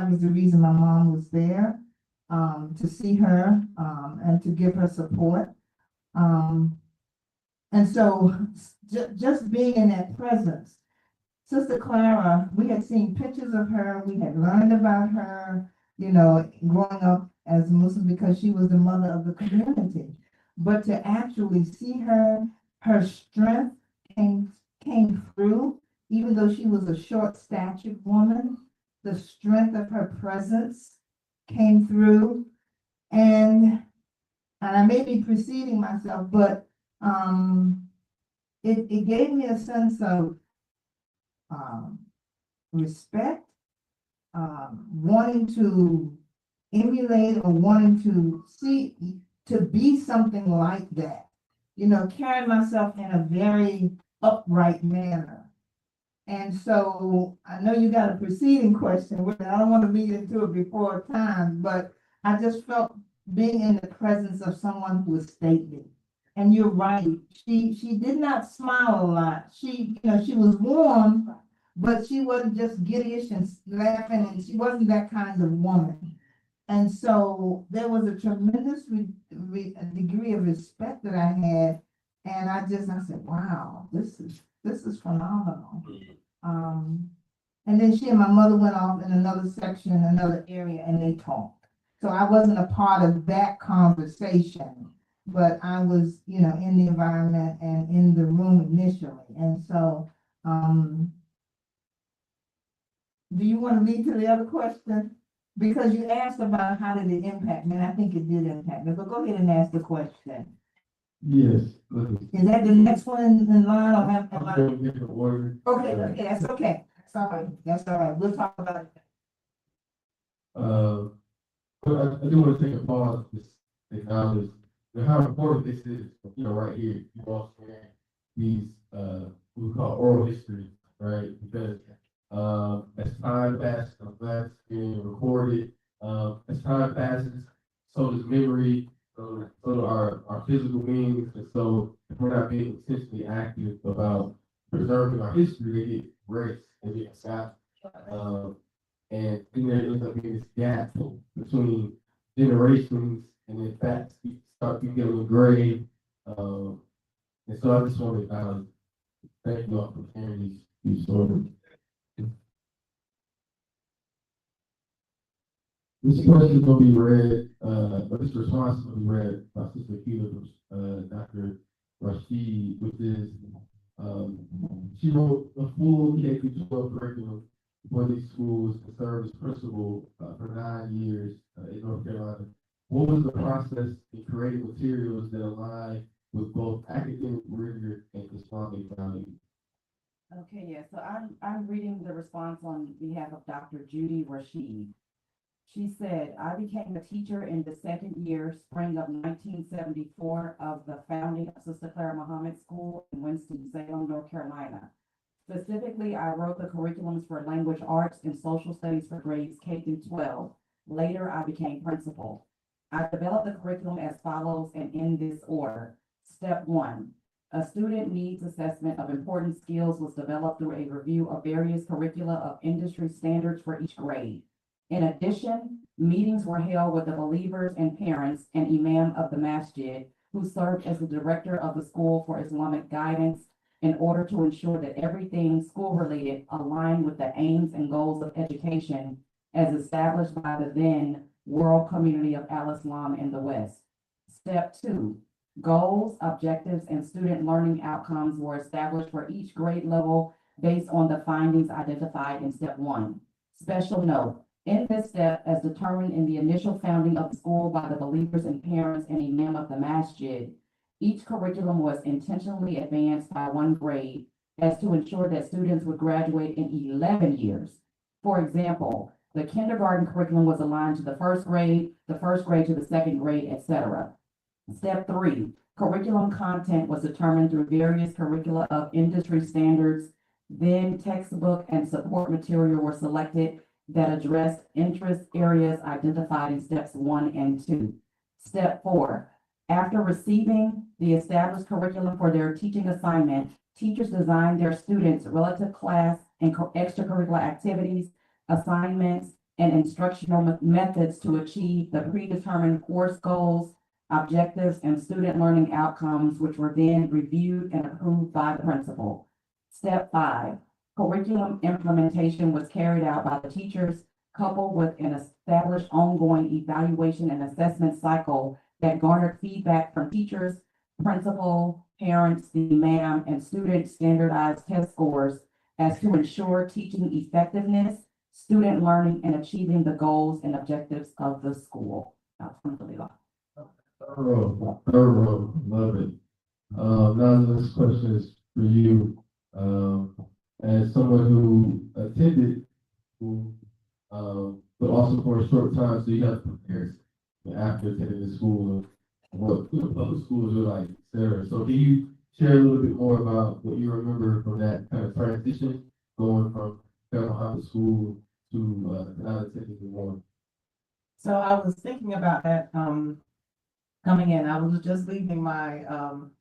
was the reason my mom was there, to see her and to give her support. And so just being in that presence, Sister Clara, we had seen pictures of her, we had learned about her, growing up as Muslim because she was the mother of the community. But to actually see her strength came through, even though she was a short-statured woman, the strength of her presence came through. And I may be preceding myself, but it gave me a sense of respect, wanting to emulate or wanting to be something like that, carrying myself in a very upright manner. And so I know you got a preceding question, which I don't want to lead into it before time, but I just felt being in the presence of someone who was stately. And you're right, she did not smile a lot. She was warm, but she wasn't just giddyish and laughing, and she wasn't that kind of woman. And so there was a tremendous degree of respect that I had, and I said, wow, this is phenomenal. And then she and my mother went off in another section, another area, and they talked. So I wasn't a part of that conversation, but I was, you know, in the environment and in the room initially. And so, do you want to lead to the other question? Because you asked about how did it impact me, and I think it did impact me, but go ahead and ask the question. Yes. Is that the next one in line or have? I'm going to get the order. Okay, that's okay. That's all right. That's all right. We'll talk about it. But I do want to take a pause to acknowledge how important this is, you know, right here. You all share these, what we call oral history, right? Because, as time passes, I'm glad it's being recorded. As time passes, so does memory, so do our physical beings. And so if we're not being intentionally active about preserving our history, they get erased, they get forgotten. And then there ends up being this gap between generations, and in fact, start becoming engraved. And so I just want to thank you all for sharing these stories. This question is going to be read, or this response is going to be read by Sister Keela, Dr. Rashid, which is, she wrote a full K-12 curriculum for these schools to serve as principal for 9 years in North Carolina. What was the process in creating materials that align with both academic rigor and Islamic values? Okay, yeah, so I'm reading the response on behalf of Dr. Judy Rashid. She said, I became a teacher in the second year, spring of 1974, of the founding of Sister Clara Muhammad School in Winston-Salem, North Carolina. Specifically, I wrote the curriculums for language arts and social studies for grades K through 12. Later, I became principal. I developed the curriculum as follows and in this order. Step 1, a student needs assessment of important skills was developed through a review of various curricula of industry standards for each grade. In addition, meetings were held with the believers and parents and imam of the masjid, who served as the director of the school for Islamic guidance, in order to ensure that everything school-related aligned with the aims and goals of education as established by the then World Community of Al-Islam in the West. Step 2, goals, objectives, and student learning outcomes were established for each grade level based on the findings identified in Step 1. Special note, in this step, as determined in the initial founding of the school by the believers and parents and imam of the masjid, each curriculum was intentionally advanced by 1 grade as to ensure that students would graduate in 11 years. For example, the kindergarten curriculum was aligned to the first grade to the second grade, etc. Step 3, curriculum content was determined through various curricula of industry standards. Then textbook and support material were selected that addressed interest areas identified in steps 1 and 2. Step 4, after receiving the established curriculum for their teaching assignment, teachers designed their students' relative class and extracurricular activities, assignments, and instructional methods to achieve the predetermined course goals, objectives, and student learning outcomes, which were then reviewed and approved by the principal. Step 5, curriculum implementation was carried out by the teachers, coupled with an established ongoing evaluation and assessment cycle that garnered feedback from teachers, principal, parents, the imam, and student standardized test scores as to ensure teaching effectiveness, student learning, and achieving the goals and objectives of the school. Thorough, love it. Now this question is for you. As someone who attended school, but also for a short time, so you have comparison after attending the school of what public schools are like, etc. So can you share a little bit more about what you remember from that kind of transition, going from Muhammad School to not attending the one? So I was thinking about that, coming in. I was just leaving my, I'm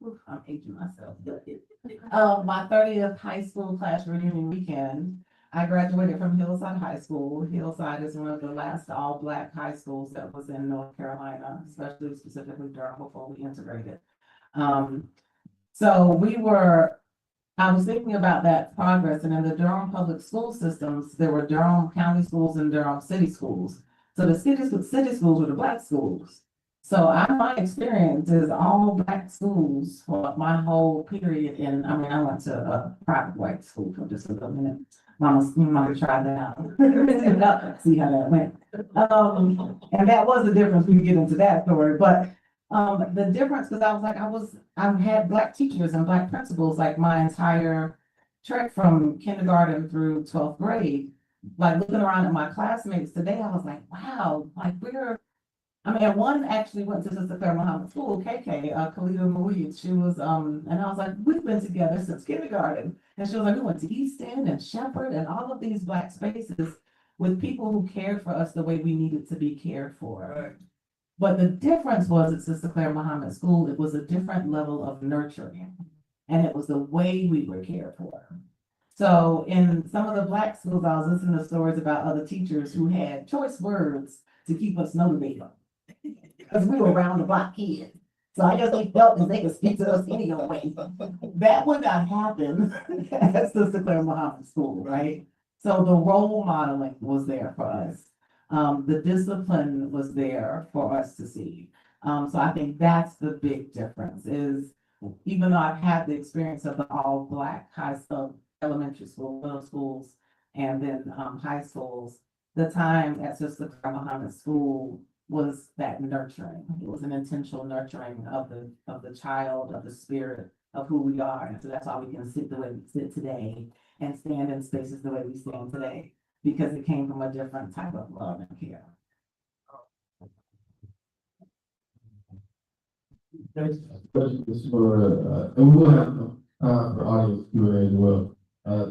aging myself. My 30th high school class reunion weekend. I graduated from Hillside High School. Hillside is one of the last all-Black high schools that was in North Carolina, specifically Durham, before we integrated. So we were I was thinking about that progress, and in the Durham public school systems, there were Durham county schools and Durham city schools. So the city schools were the black schools. So my experience is all black schools for my whole period in, I mean, I went to a private white school for just a little minute. Mama tried that out. See how that went. And that was the difference. We can get into that story, but the difference, because I've had black teachers and black principals like my entire trek from kindergarten through 12th grade. Like looking around at my classmates today, I was like, wow, like one actually went to Sister Clara Muhammad School, KK, Khalida Mouid. She was, and I was like, we've been together since kindergarten. And she was like, we went to East End and Shepherd and all of these black spaces with people who cared for us the way we needed to be cared for. Right. But the difference was at Sister Clara Muhammad School, it was a different level of nurturing. And it was the way we were cared for. So in some of the black schools, I was listening to stories about other teachers who had choice words to keep us motivated. Because we were around the block kids. So I guess they felt that they could speak to us anyway. That would not happen at Sister Clara Muhammad School, right? So the role modeling was there for us. The discipline was there for us to see. So I think that's the big difference is even though I've had the experience of the all black high school, elementary school, middle schools, and then high schools, the time at Sister Clara Muhammad School was that nurturing. It was an intentional nurturing of the child, of the spirit, of who we are. And so that's why we can sit the way we sit today and stand in spaces the way we stand today, because it came from a different type of love and care. Next question is for, and we will have for audience Q&A as well.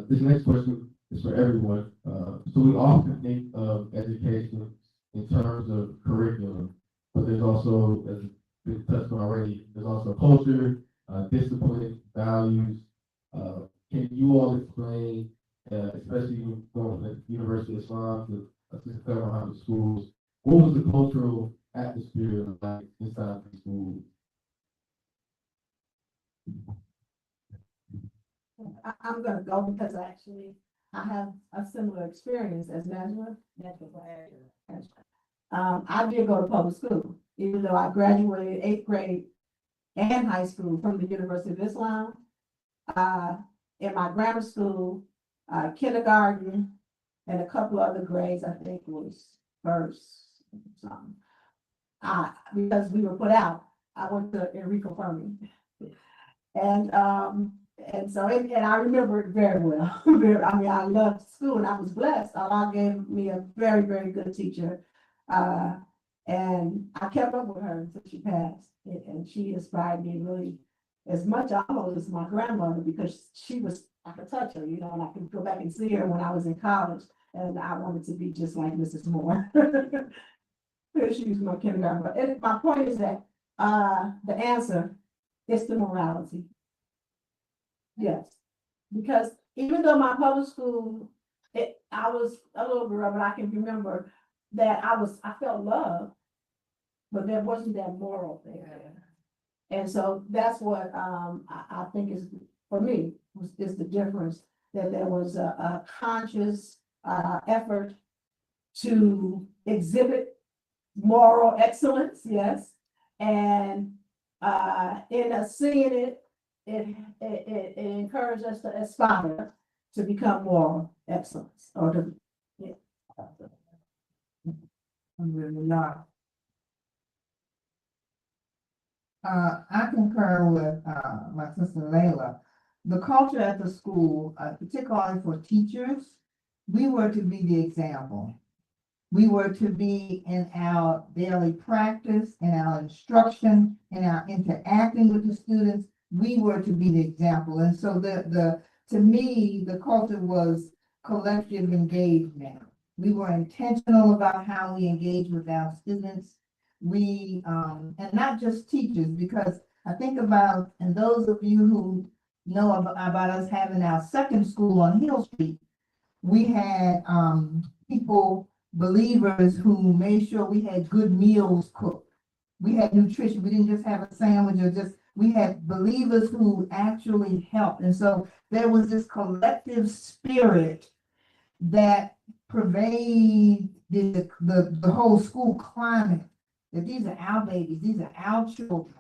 This next question is for everyone. So we often think of education in terms of curriculum, but there's also, as been touched on already, there's also culture, discipline, values. Can you all explain, especially going from the University of Islam to Sister Clara Muhammad schools, what was the cultural atmosphere like inside the school? I'm gonna go because actually I have a similar experience as Najma. I did go to public school, even though I graduated 8th grade and high school from the University of Islam. In my grammar school, kindergarten, and a couple other grades, I think was first something. Because we were put out, I went to Enrico Fermi. And so I remember it very well. I mean, I loved school and I was blessed. Allah gave me a very, very good teacher. And I kept up with her until she passed. And she inspired me really as much almost as my grandmother, because I could touch her, and I could go back and see her when I was in college. And I wanted to be just like Mrs. Moore. She was my kindergarten. But my point is that the answer is the morality. Yes, because even though my public school, I was a little girl, but I can remember that I felt love, but there wasn't that moral there. And so that's what I think is, for me, is the difference, that there was a conscious effort to exhibit moral excellence, yes, and in seeing it, it encouraged us to aspire to become moral excellence, or to, yeah. I'm really not. I concur with my sister Layla. The culture at the school, particularly for teachers, we were to be the example. We were to be in our daily practice, in our instruction, in our interacting with the students. We were to be the example. And so to me, the culture was collective engagement. We were intentional about how we engage with our students. And not just teachers, because I think about, and those of you who know about us having our second school on Hill Street, we had believers who made sure we had good meals cooked. We had nutrition. We didn't just have a sandwich or just We had believers who actually helped. And so there was this collective spirit that pervade the whole school climate, that these are our babies, these are our children.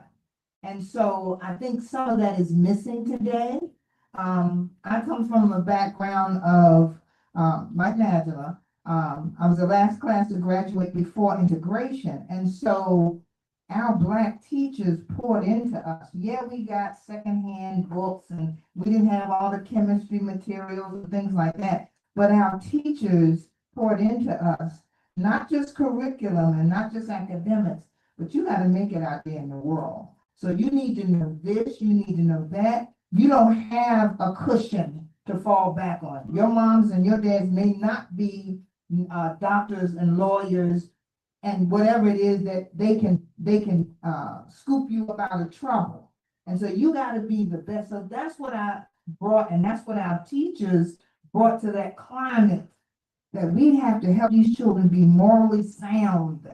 And so I think some of that is missing today. I come from a background of, like Angela, I was the last class to graduate before integration. And so our Black teachers poured into us. Yeah, we got secondhand books and we didn't have all the chemistry materials and things like that. But our teachers poured into us, not just curriculum and not just academics, but you got to make it out there in the world. So you need to know this, you need to know that. You don't have a cushion to fall back on. Your moms and your dads may not be doctors and lawyers and whatever it is that they can scoop you up out of trouble. And so you got to be the best. So that's what I brought, and that's what our teachers brought to that climate, that we have to help these children be morally sound.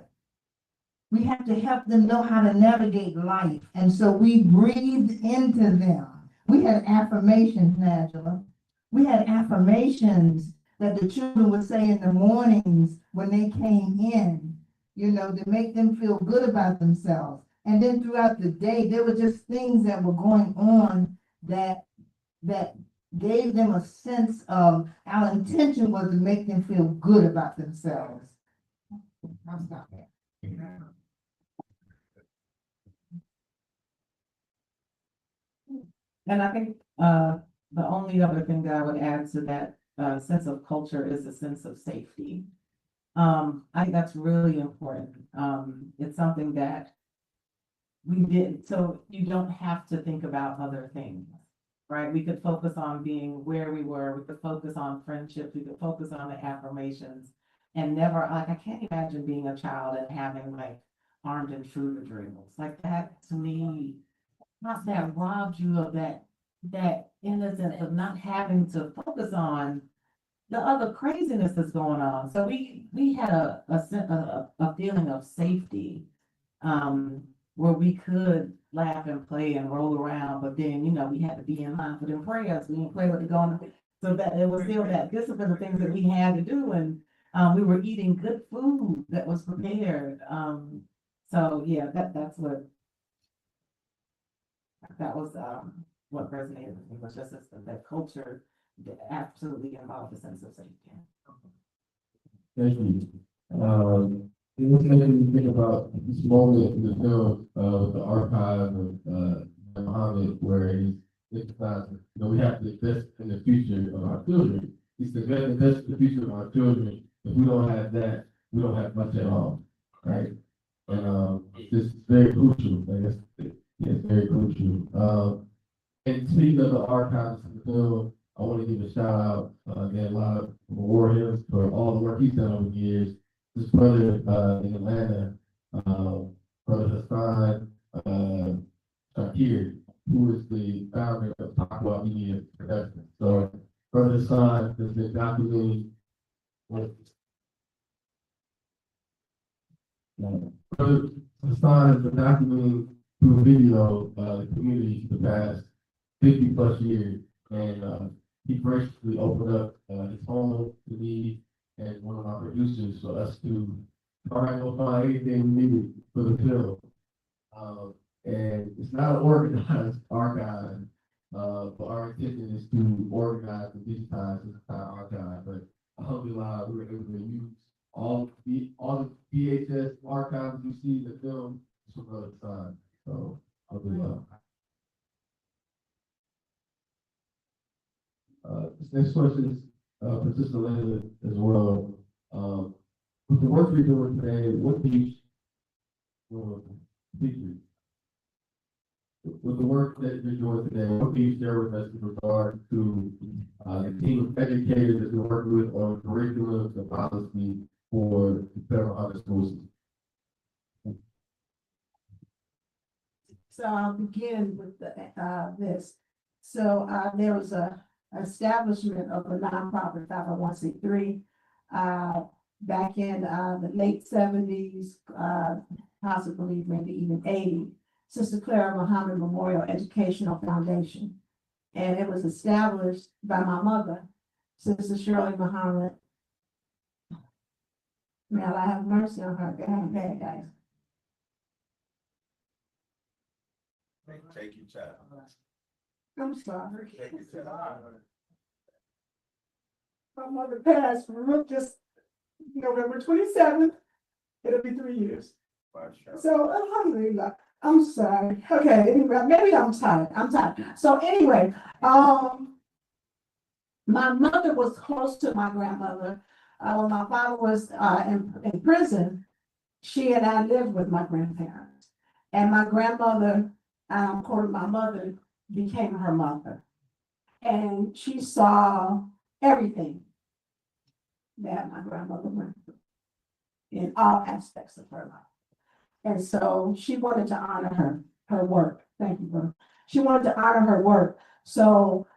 We have to help them know how to navigate life. And so we breathed into them. We had affirmations, Angela. We had affirmations that the children would say in the mornings when they came in, you know, to make them feel good about themselves. And then throughout the day, there were just things that were going on that gave them a sense of our intention was to make them feel good about themselves. I'll stop there. And I think, the only other thing that I would add to that, sense of culture is a sense of safety. I think that's really important. It's something that we did, so you don't have to think about other things, right? We could focus on being where we were, we could focus on friendships, we could focus on the affirmations, and never, like, I can't imagine being a child and having like armed intruder drills. Like that, to me, not that robbed you of that innocence of not having to focus on the other craziness that's going on. So we had a feeling of safety, where we could laugh and play and roll around, but then, you know, we had to be in line for them prayers. We didn't pray with the going. So that it was still that discipline of things that we had to do, and we were eating good food that was prepared. So yeah, that was what resonated with me, was just that culture that absolutely involved a sense of safety. Thank you. It was making me think about this moment in the film, with the archive of, Muhammad, where he's emphasizing, you know, we have to invest in the future of our children. He said, we have to invest in the future of our children. If we don't have that, we don't have much at all, right? And, this is very crucial. I guess it's very crucial. And speaking of the archives of the film, I want to give a shout out, again, a lot of award him for all the work he's done over the years. This brother, in Atlanta, Brother Hassan, Shakir, who is the founder of Aqua Media Production. So, Brother Hassan has been documenting Brother Hassan has been documenting through video, the community for the past 50+ years, and he graciously opened up his home to me and one of my producers for us to try and find anything we needed for the film. And it's not an organized archive, but our intention is to organize and digitize this entire archive. But alhamdulillah, we were able to use all the VHS archives you see in the film from the other side. So alhamdulillah. This next question is for Sister Linda as well. With the work you're doing today, what do you, with the work that you're doing today, what can you share with us in regard to the team of educators that you're working with on curriculum and policy for the federal high schools? So I'll begin with this. So there was a establishment of a nonprofit 501c3 back in the late 70s, possibly maybe even 80s. Sister Clara Muhammad Memorial Educational Foundation. And it was established by my mother, Sister Shirley Muhammad. May Allah have mercy on her, God, bad guys. Take your child. I'm sorry. Take your child. My mother passed from just November 27th. It'll be 3 years. So, alhamdulillah, I'm sorry. Okay, anyway, maybe I'm tired. So anyway, my mother was close to my grandmother. When my father was in prison, she and I lived with my grandparents. And my grandmother, according to my mother, became her mother. And she saw everything that my grandmother went through in all aspects of her life. And so she wanted to honor her work. Thank you, brother. She wanted to honor her work. So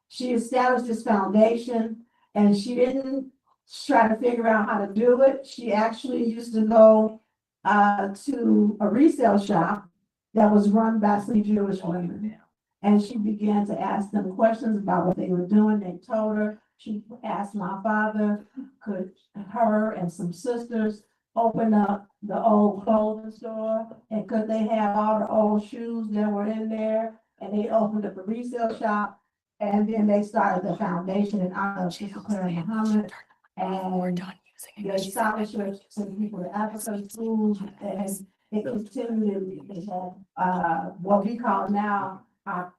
she established this foundation, and she didn't try to figure out how to do it. She actually used to go to a resale shop that was run by some Jewish women. And she began to ask them questions about what they were doing. They told her. She asked my father, could her and some sisters open up the old clothing store, and could they have all the old shoes that were in there? And they opened up a resale shop, and then they started the foundation in honor of Sister Clara Muhammad, and the scholarships to the people in Africa schools, and it continued. They had what we call now our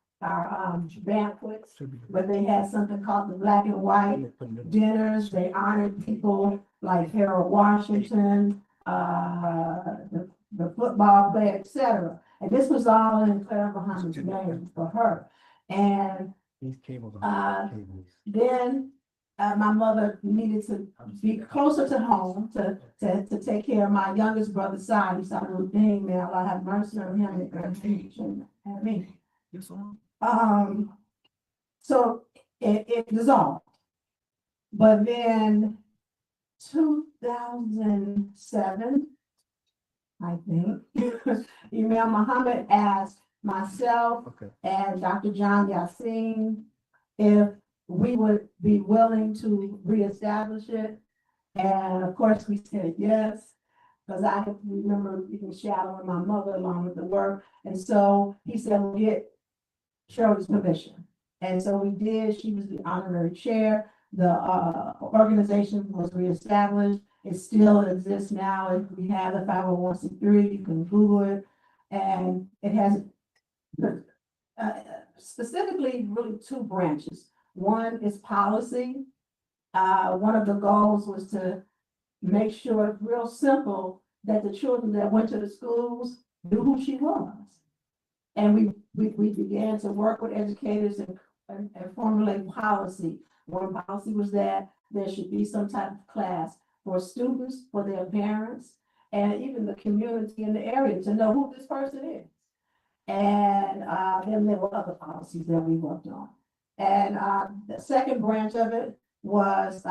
banquets, but they had something called the black and white dinners. They honored people like Harold Washington, the football player, etc. And this was all in Clara Muhammad's name for her. And then my mother needed to be closer to home to take care of my youngest brother, Sadi. May Allah have mercy on him and me. So it dissolved. But then 2007, I think, Imam Muhammad asked myself and Dr. John Yassin if we would be willing to reestablish it. And of course, we said yes, because I remember even shadowing my mother along with the work. And so he said, we'll get Shirley's permission. And so we did. She was the honorary chair. The organization was reestablished. It still exists now. If we have the 501c3, you can Google it. And it has specifically really two branches. One is policy. One of the goals was to make sure, real simple, that the children that went to the schools knew who she was. And we began to work with educators and formulate policy. One policy was that there should be some type of class for students, for their parents, and even the community in the area to know who this person is. And then there were other policies that we worked on. And the second branch of it was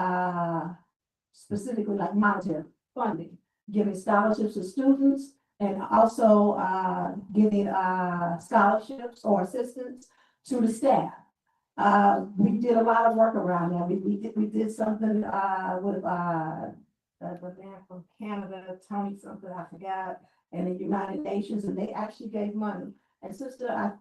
specifically like monetary funding, giving scholarships to students, and also giving scholarships or assistance to the staff. We did a lot of work around that. We did something with the man from Canada, Tony something, I forgot, and the United Nations, and they actually gave money. And sister,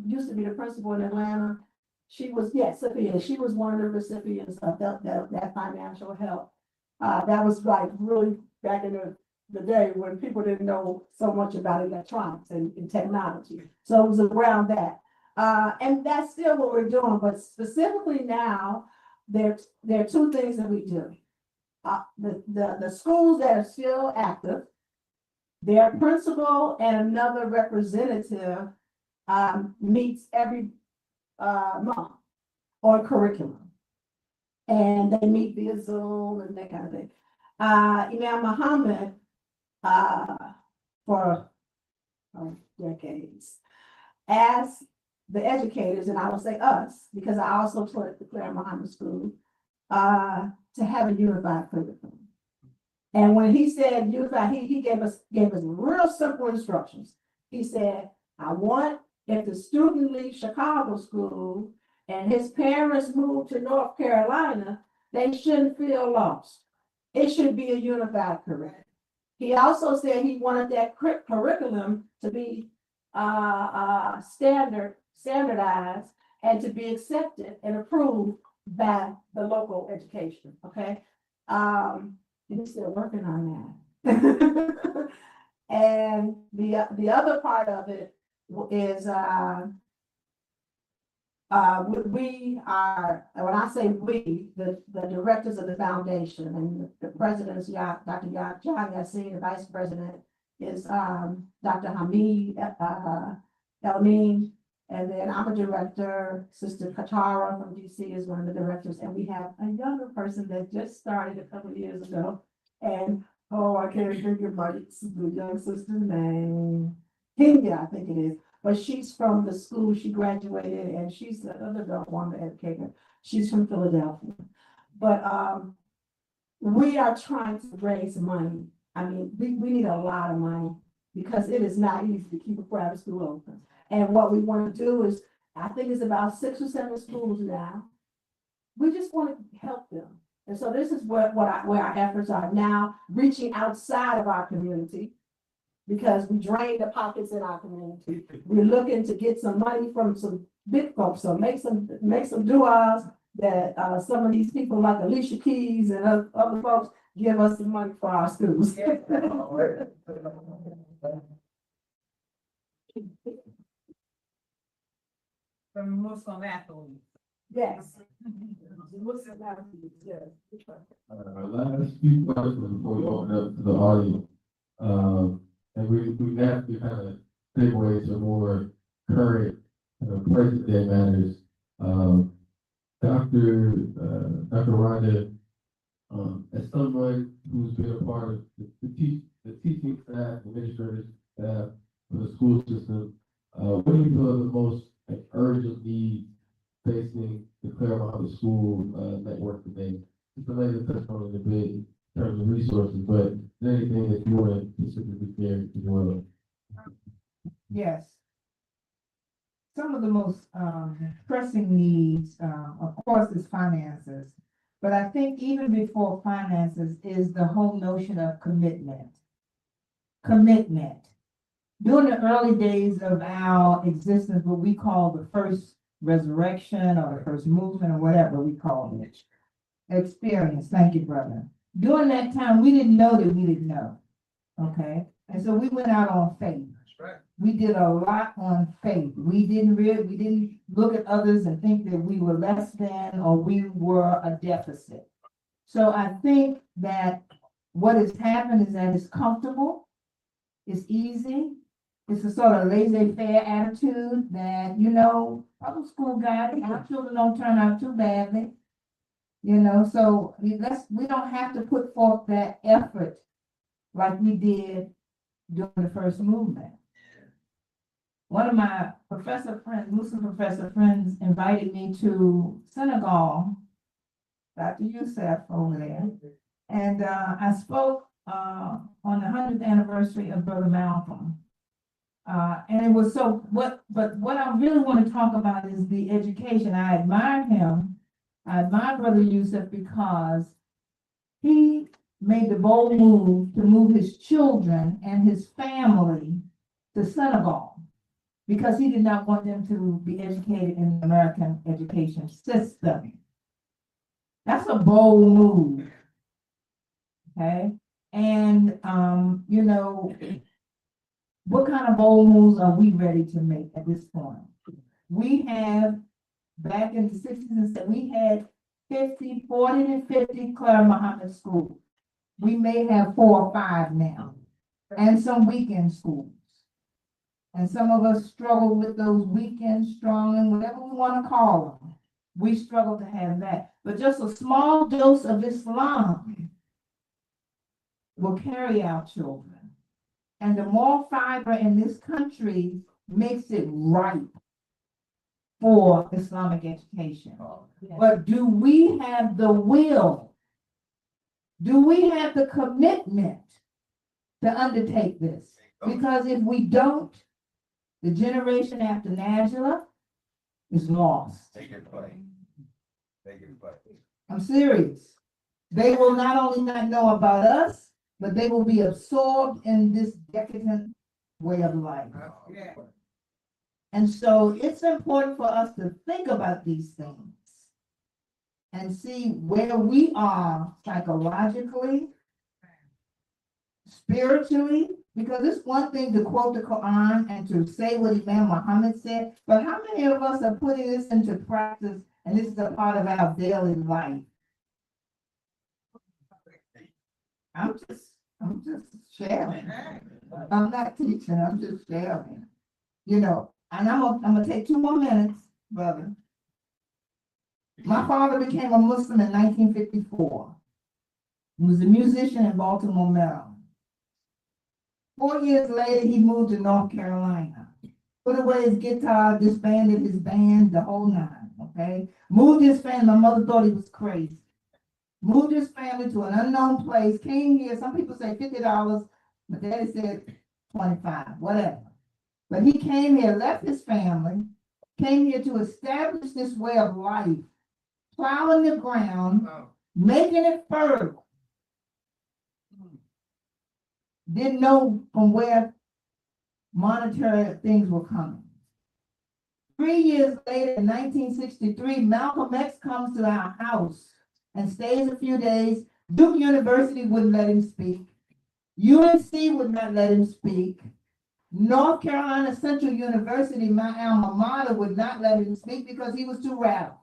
used to be the principal in Atlanta. She was, yes, Sophia, she was one of the recipients of that financial help. That was like really back in the day when people didn't know so much about electronics and technology. So it was around that. And that's still what we're doing, but specifically now, there are two things that we do. The schools that are still active, their principal and another representative meets every month on curriculum. And they meet via Zoom and that kind of thing. Imam Muhammad, for decades, asked the educators, and I will say us, because I also taught at the Clara Muhammad School, to have a unified curriculum. And when he said unify, he gave us real simple instructions. He said, I want, if the student leaves Chicago school and his parents move to North Carolina, they shouldn't feel lost. It should be a unified curriculum. He also said he wanted that curriculum to be standardized and to be accepted and approved by the local education, okay? He's still working on that. And the other part of it is we are, when I say we, the directors of the foundation and the president's Dr. John Yassine, the vice president is Dr. Hamid Elmeen, and then I'm a director. Sister Clara from DC is one of the directors, and we have a younger person that just started a couple of years ago. And oh, I can't think of the young sister's name. Kenya, I think it is. But she's from the school she graduated, and she's another adult woman educator. She's from Philadelphia. But we are trying to raise money. I mean, we need a lot of money because it is not easy to keep a private school open. And what we want to do is, I think it's about 6 or 7 schools now. We just want to help them. And so this is where our efforts are now, reaching outside of our community, because we drain the pockets in our community. We're looking to get some money from some big folks, so make some duos that some of these people like Alicia Keys and other folks give us some money for our schools. From Muslim athletes. Yes. Last few questions before we open up to the audience. And we have to kind of segue to more current, present day matters. Dr. Rhonda, as someone who's been a part of the teaching staff, administrative staff for the school system, what do you feel are the most urgent needs facing the Clara School network today? Just a lady touched on it a bit in terms of resources, but is there anything that you want to specifically share as well? Yes. Some of the most pressing needs, of course, is finances. But I think even before finances is the whole notion of commitment. Commitment. During the early days of our existence, what we call the first resurrection or the first movement or whatever we call it, experience. Thank you, brother. During that time, we didn't know that we didn't know. Okay. And so we went out on faith. That's right. We did a lot on faith. We didn't look at others and think that we were less than or we were a deficit. So I think that what has happened is that it's comfortable, it's easy, it's a sort of laissez-faire attitude that, public school guys, our children don't turn out too badly. So we don't have to put forth that effort like we did during the first movement. One of my Muslim professor friends invited me to Senegal, Dr. Youssef over there, and I spoke on the 100th anniversary of Brother Malcolm. And it was but what I really want to talk about is the education. I admire him. I admire Brother Youssef because he made the bold move to move his children and his family to Senegal because he did not want them to be educated in the American education system. That's a bold move. Okay. And, what kind of bold moves are we ready to make at this point? We have, back in the 60s and 70s, we had 40 to 50 Clara Muhammad schools. We may have 4 or 5 now, and some weekend schools. And some of us struggle with those weekend strong and whatever we want to call them. We struggle to have that. But just a small dose of Islam will carry our children. And the moral fiber in this country makes it ripe for Islamic education. But do we have the will? Do we have the commitment to undertake this? Because if we don't, the generation after Angela is lost. I'm serious. They will not only not know about us, but they will be absorbed in this decadent way of life. And so it's important for us to think about these things and see where we are psychologically, spiritually, because it's one thing to quote the Quran and to say what Imam Muhammad said, but how many of us are putting this into practice and this is a part of our daily life? I'm just sharing. I'm not teaching, I'm just sharing. You know, and I'm gonna take 2 more minutes, brother. My father became a Muslim in 1954. He was a musician in Baltimore, Maryland. 4 years later, he moved to North Carolina. Put away his guitar, disbanded his band, the whole nine, okay? Moved his family, my mother thought he was crazy. Moved his family to an unknown place, came here, some people say $50, my daddy said 25, whatever. But he came here, left his family, came here to establish this way of life, plowing the ground, making it fertile. Didn't know from where monetary things were coming. 3 years later, in 1963, Malcolm X comes to our house and stays a few days. Duke University wouldn't let him speak. UNC would not let him speak. North Carolina Central University, my alma mater, would not let him speak because he was too radical.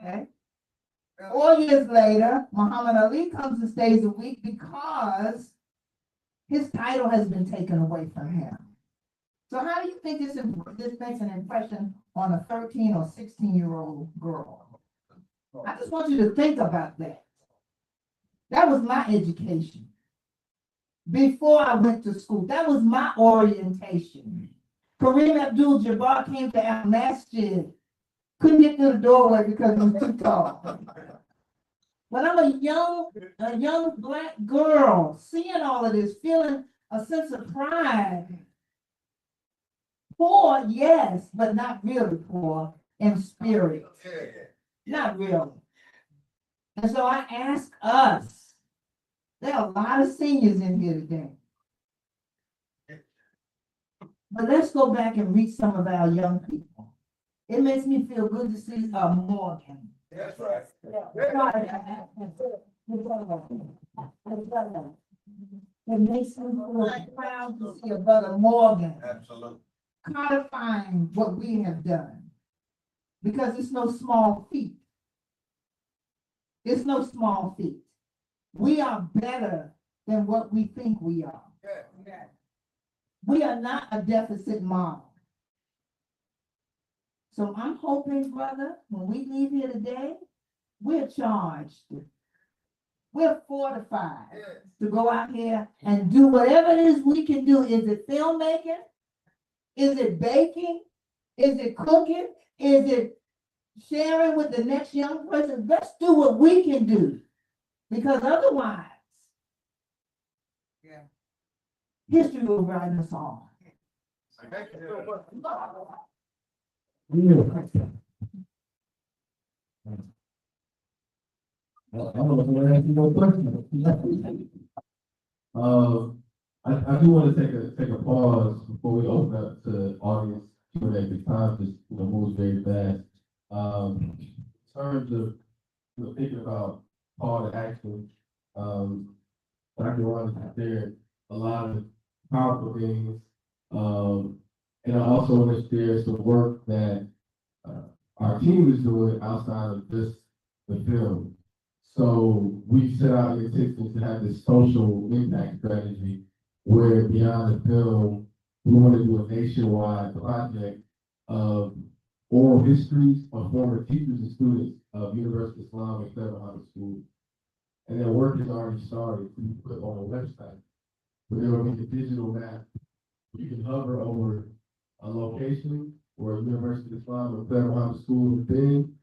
Okay? 4 years later, Muhammad Ali comes and stays a week because his title has been taken away from him. So how do you think this makes an impression on a 13 or 16-year-old girl? I just want you to think about that. That was my education. Before I went to school, that was my orientation. Kareem Abdul-Jabbar came to our masjid. Couldn't get through the doorway because he was too tall. But I'm a young black girl, seeing all of this, feeling a sense of pride. Poor, yes, but not really poor in spirit. Not really. And so I ask us, there are a lot of seniors in here today. But let's go back and reach some of our young people. It makes me feel good to see Morgan. That's right. It makes me feel proud to see a brother Morgan. Absolutely. Codifying what we have done. Because it's no small feat. It's no small feat. We are better than what we think we are. We are not a deficit model. So I'm hoping, brother, when we leave here today, we're charged. We're fortified to go out here and do whatever it is we can do. Is it filmmaking? Is it baking? Is it cooking? Is it sharing with the next young person? Let's do what we can do. Because otherwise, history will write us off. I do want to take a pause before we open up to audience Q&A. The time just moves very fast. In terms of thinking about call to action, Dr. Ron shared a lot of powerful things, and I also want to share some work that our team is doing outside of just the film. So we set out the intention to have this social impact strategy where beyond the film, we want to do a nationwide project of oral histories of former teachers and students of University of Islam and Clara School. And that work has already started to be put on a website. But there will be a digital map. You can hover over a location or University of Islam or Clara School thing,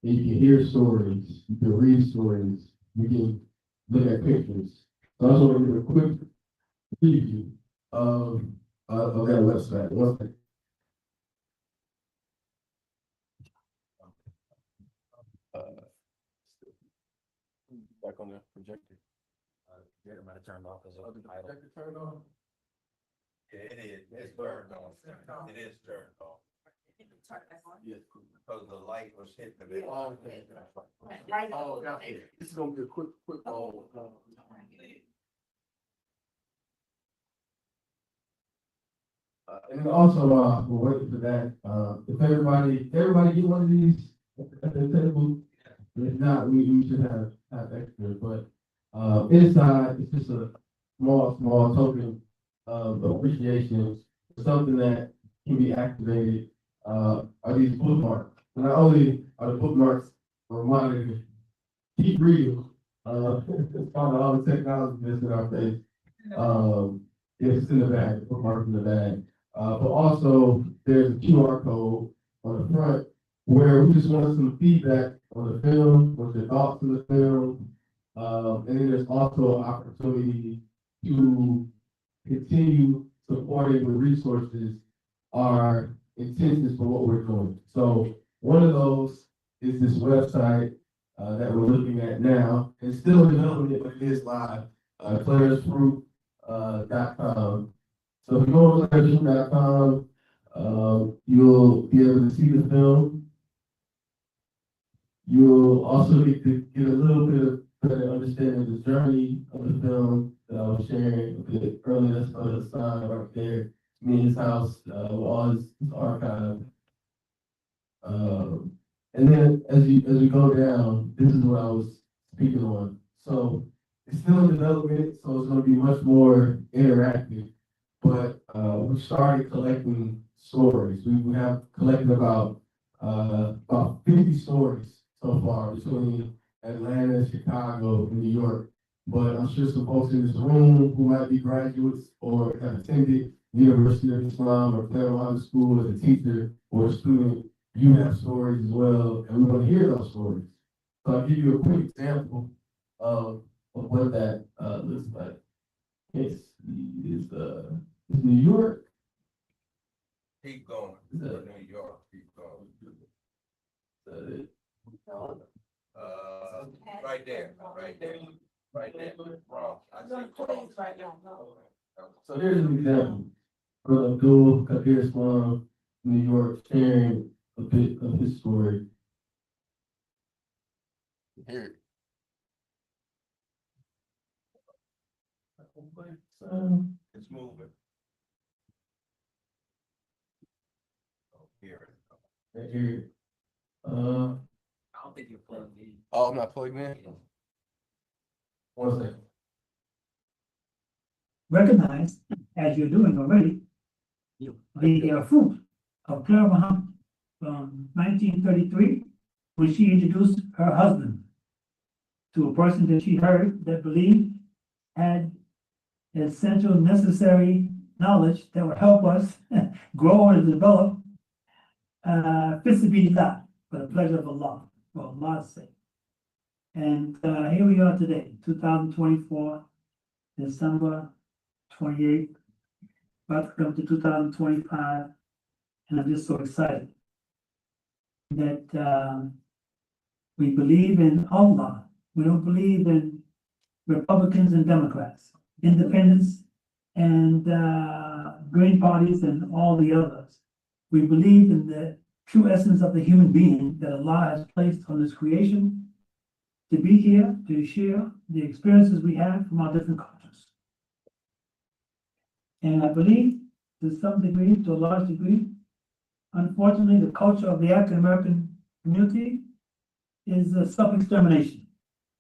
and you can hear stories, you can read stories, you can look at pictures. So I just want to give a quick preview of that website. One second. Back on the projector. It might have turned off as Oh, did the projector turn on? Yeah, it is. It's turned on. It is turned off. Yes. Because the light was hitting the. Oh, okay. Oh, okay. This is gonna be a quick. And then also, we're waiting for that, if everybody get one of these at the table, if not, we should have extra, but, inside, it's just a small token of appreciation, for something that can be activated, are these bookmarks. And not only are the bookmarks reminding you, keep reading, it's part of all the technology that's in our face. It's in the bag, bookmarks in the bag. But also there's a QR code on the front where we just want some feedback on the film, what's your thoughts on the film. And then there's also an opportunity to continue supporting the resources, our intentions for what we're doing. So one of those is this website that we're looking at now. It's still in development, but it is live, claresfruit.com. So if you go to claresfruit.com, you'll be able to see the film. You'll also get to get a little bit of better understanding of the journey of the film that I was sharing a bit earlier. That's on the sign right there. Me and his house, with all his archive. And then as we go down, this is what I was speaking on. So it's still in development, so it's going to be much more interactive. But we started collecting stories. We have collected about 50 stories so far between Atlanta, Chicago, and New York. But I'm sure some folks in this room who might be graduates or have attended University of Islam or Clara High School as a teacher or a student, you have stories as well, and we want to hear those stories. So I'll give you a quick example of what that looks like. It's New York. Keep going. New York, keep going. Right there. Wrong. So here's an example. Brother Abdul Kabir Islam, New York, sharing a bit of his story. Here. It's moving. Here. Here. I don't think you're plugged in. Oh, I'm not plugged in? 1 second. Recognize, as you're doing already, the fruit of Clara Muhammad from 1933, when she introduced her husband to a person that she heard that believed had essential necessary knowledge that would help us grow and develop fisabilillah, for the pleasure of Allah, for Allah's sake. And here we are today, 2024, December 28th, about to come to 2025, and I'm just so excited that we believe in Allah. We don't believe in Republicans and Democrats, independents and Green parties and all the others. We believe in the true essence of the human being that Allah has placed on this creation to be here, to share the experiences we have from our different cultures. And I believe to some degree, to a large degree, unfortunately, the culture of the African American community is self-extermination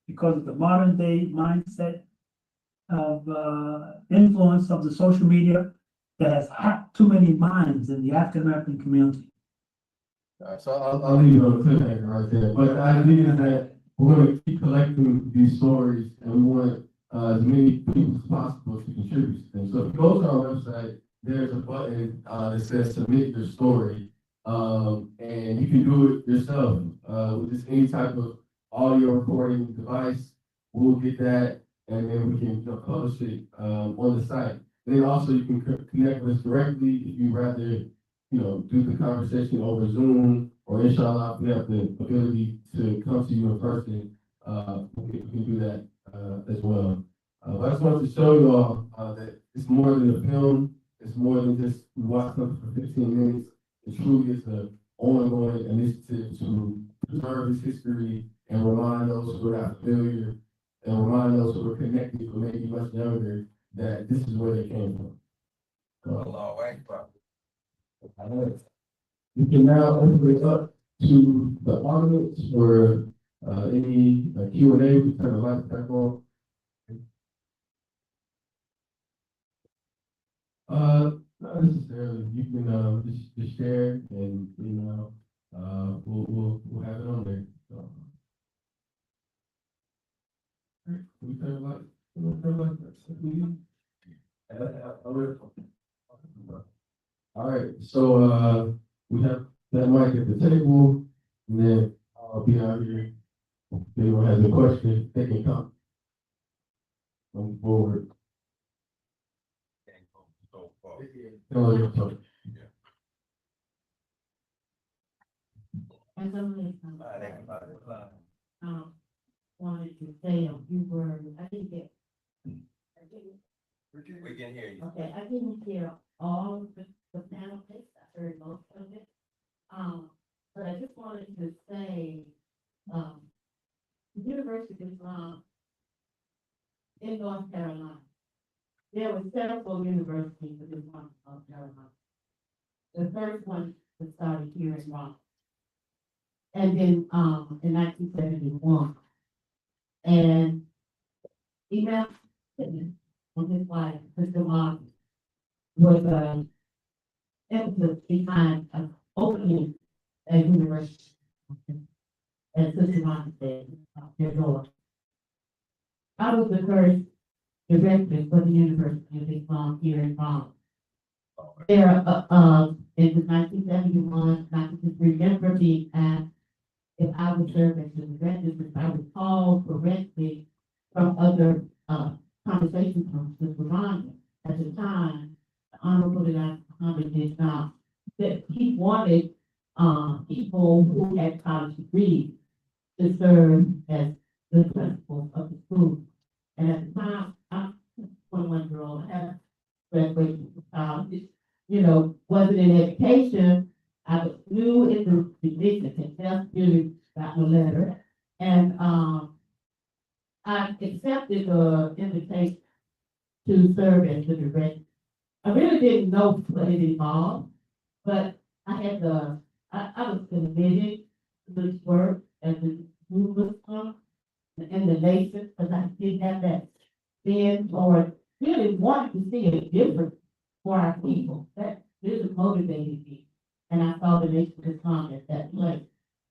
because of the modern day mindset of influence of the social media that has hacked too many minds in the African American community. So I'll leave you on a cliffhanger right there. But the idea is that we're going to keep collecting these stories, and we want as many people as possible to contribute to them. So if you go to our website, there's a button that says submit your story. And you can do it yourself with just any type of audio recording device. we'll get that, and then we can publish it, on the site. Then also you can connect with us directly if you rather, do the conversation over Zoom, or inshallah, if we have the ability to come to you in person, we can do that, as well. But I just wanted to show you all, that it's more than a film, it's more than just we watch something for 15 minutes. It truly is an ongoing initiative to preserve its history and remind those who are not familiar, and remind those who are connected, who may be much younger, that this is where they came from. We can now open it up to the audience for any Q&A. We turn the lights back on. Not necessarily. You can just share, and we'll have it on there. So. We turn the lights. All right, so we have that mic at the table, and then I'll be out here. If anyone has a question, they can come forward. Wanted to say a few words. I didn't get. We can hear you. Okay, I didn't hear all of the panelists. I heard most of it. But I just wanted to say, the University of Islam in North Carolina, there were several universities in North Carolina. The first one was started here in Raleigh. And then, in 1971. And Imam on his wife, Mr. Mark, was emphasis behind opening a university. And Sister Mark said, their door. I was the first director for the University of Islam here in Raleigh. There, in 1971, I can just remember being asked if I would serve as the director, if I recall correctly from other conversations with Rhonda at the time, the Honorable Elijah Muhammad did not, that he wanted people who had college degrees to serve as the principal of the school. And at the time, I'm 21-year-old, I had graduated from college, wasn't in education. I was new in the business and just really got my letter. And I accepted the invitation to serve as the director. I really didn't know what it involved, but I had I was committed to this work as a movement in the nation, because I did have that then, or really wanted to see a difference for our people. That really motivated me. And I saw the nation of Islam at that place.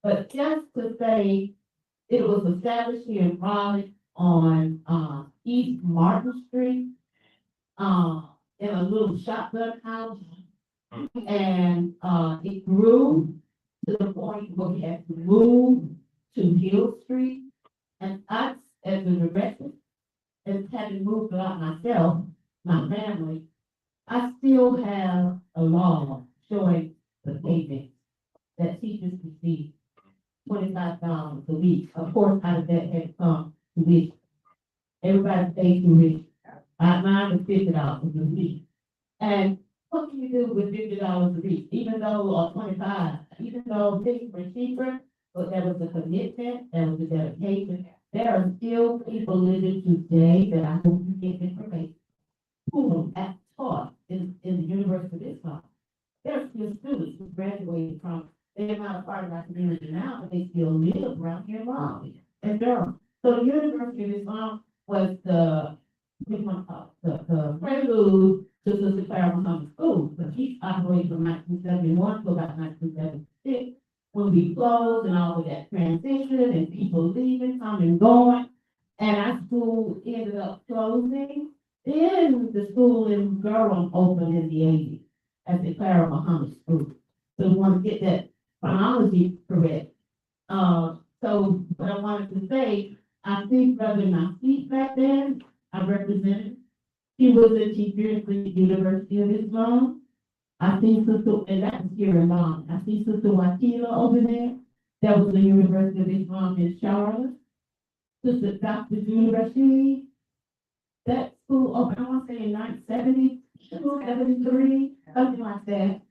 But just to say, it was established here in Raleigh on East Martin Street, in a little shotgun house. And it grew to the point where we had to move to Hill Street. And I, as the director, and having moved a lot myself, my family, I still have a law showing the payment that teachers receive $25 a week. Of course, out of that had come tuition. Everybody pays tuition. Mine was $50 a week. And what can you do with $50 a week? Even though, or 25, even though things were cheaper, but there was a commitment, there was a dedication. There are still people living today that I hope you get information who have taught in the University of Islam. There are still students who graduated from, they're not a part of our community now, but they still live around here in Raleigh and Durham. So the University of Islam was the prelude to Sister Clara Muhammad School, but she operated from 1971 to about 1976. When we closed and all of that transition and people leaving, coming, going, and our school ended up closing. Then the school in Durham opened in the 80s as the Clara Muhammad School. So we want to get that chronology correct. So what I wanted to say, I think brother in my seat back then, I represented. He was a teacher at the University of Islam. I see Sister, and that's here in Long. I see Sister Wakila over there. That was the University of Islam in Charlotte. Sister Dr. University. That school, oh, I want to say in 1972, 73, something like that.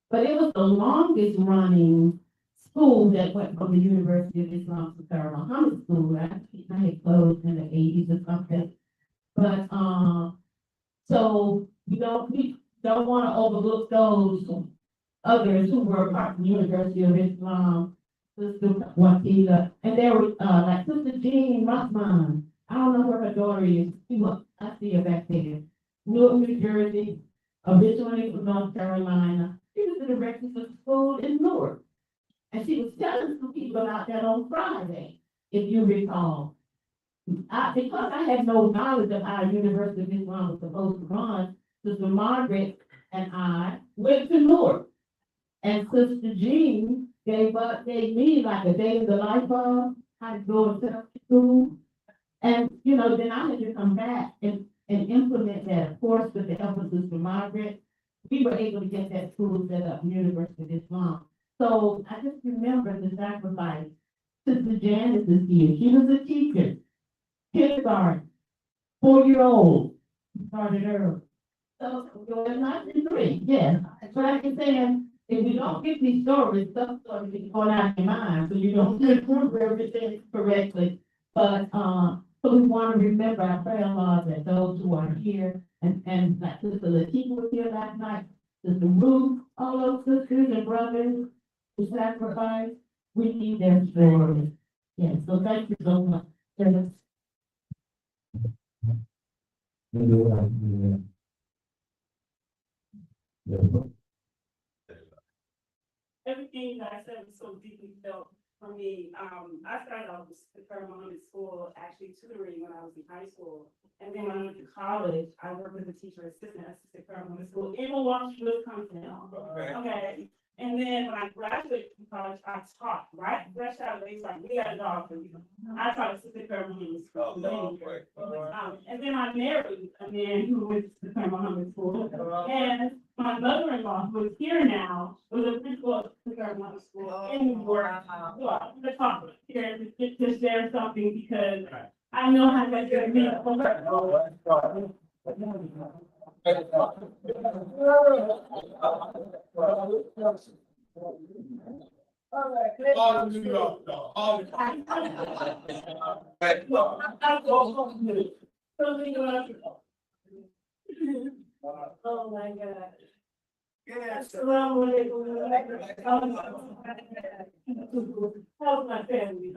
But it was the longest running school that went from the University of Islam to Clara Muhammad School. I had closed in the 80s or something. But, so we don't want to overlook those others who were part of the University of Islam, Sister Wakila, and there was, like Sister Jean Rothman. I don't know where her daughter is. I see her back there. Newark, New Jersey, originally from North Carolina. She was the director of school in Newark. And she was telling some people about that on Friday, if you recall. Because I had no knowledge of how University of Islam was supposed to run, Sister Margaret and I went to Newark. And Sister Jean gave me like a day in the life of how to go and set up school. And, then I had to come back and implement that. Of course, with the help of Sister Margaret, we were able to get that school set up, University of Islam. So I just remember the sacrifice. Sister Janice is here. She was a teacher. Kindergarten, 4-year-old, started early. So, we're not in 3, yes. But I'm saying, if you don't get these stories, some stories be going out of your mind, so you don't remember everything correctly. But, so we want to remember our prayer laws that those who are here, and like Sister Latika was here last night, Sister Ruth, all those sisters and brothers who sacrificed, we need their stories. Yes, so thank you so much. Everything that I said was so deeply felt for me. I started off with the Clara Muhammad School, actually tutoring when I was in high school. And then when I went to college, I worked as a teacher assistant at the Clara Muhammad School in Milwaukee, Wisconsin. Okay. And then when I graduated from college, I taught, right? Fresh out of the like, we got a dog for you. I taught at the Clara Muhammad School. And then I married a man who went to the Clara Muhammad School. And my mother-in-law, who is here now, was a principal at the Clara Muhammad School in New York. So I'm going to talk here to share something because I know how much it means for her. Oh my God. Yes. How's my family?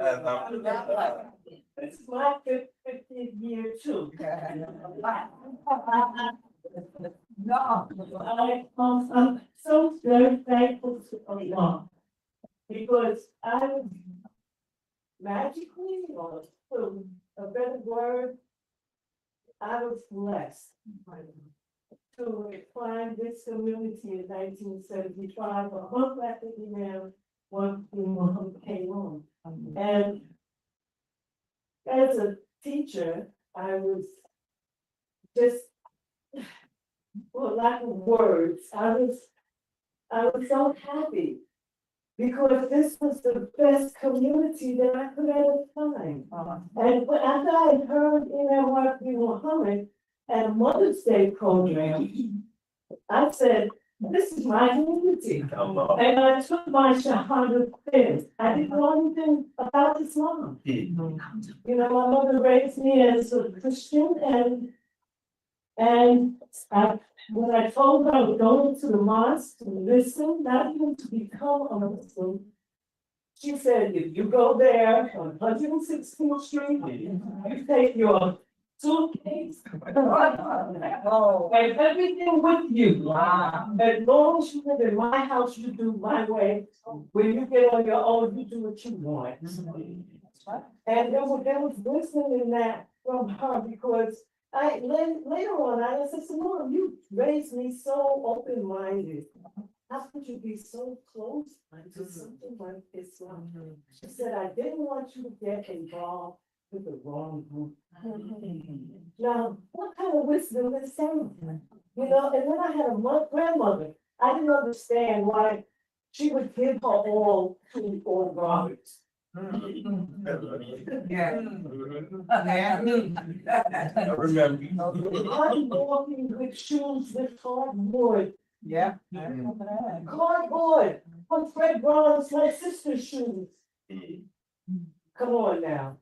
It's my 50th year too. No, I'm so very thankful to Allah because I was magically, or a better word, I was blessed to find this community in 1975. A month after the man, one came on. And as a teacher, I was just, for lack of words, I was so happy because this was the best community that I could ever find. And after I heard NFN Muhammad at a Mother's Day program, I said, this is my community. And I took my Shahada quiz. I didn't know anything about Islam. My mother raised me as a Christian, and when I told her I was going to the mosque to listen, not even to become a Muslim, she said, if you go there on 116th Street, you take your suitcase and everything with you. Wow. As long as you live in my house, you do my way. When you get on your own, you do what you want. And there was wisdom in that from her because later on, I said, Mom, you raised me so open-minded. How could you be so close to something like Islam? She said, I didn't want you to get involved with the wrong group. Now, what kind of wisdom is that? You know, and then I had a grandmother, I didn't understand why she would give her all to Old Roberts. Yeah. I remember. I'm walking with shoes with hardwood, Yeah. cardboard, on Fred Brown's, my sister's shoes. Come on now.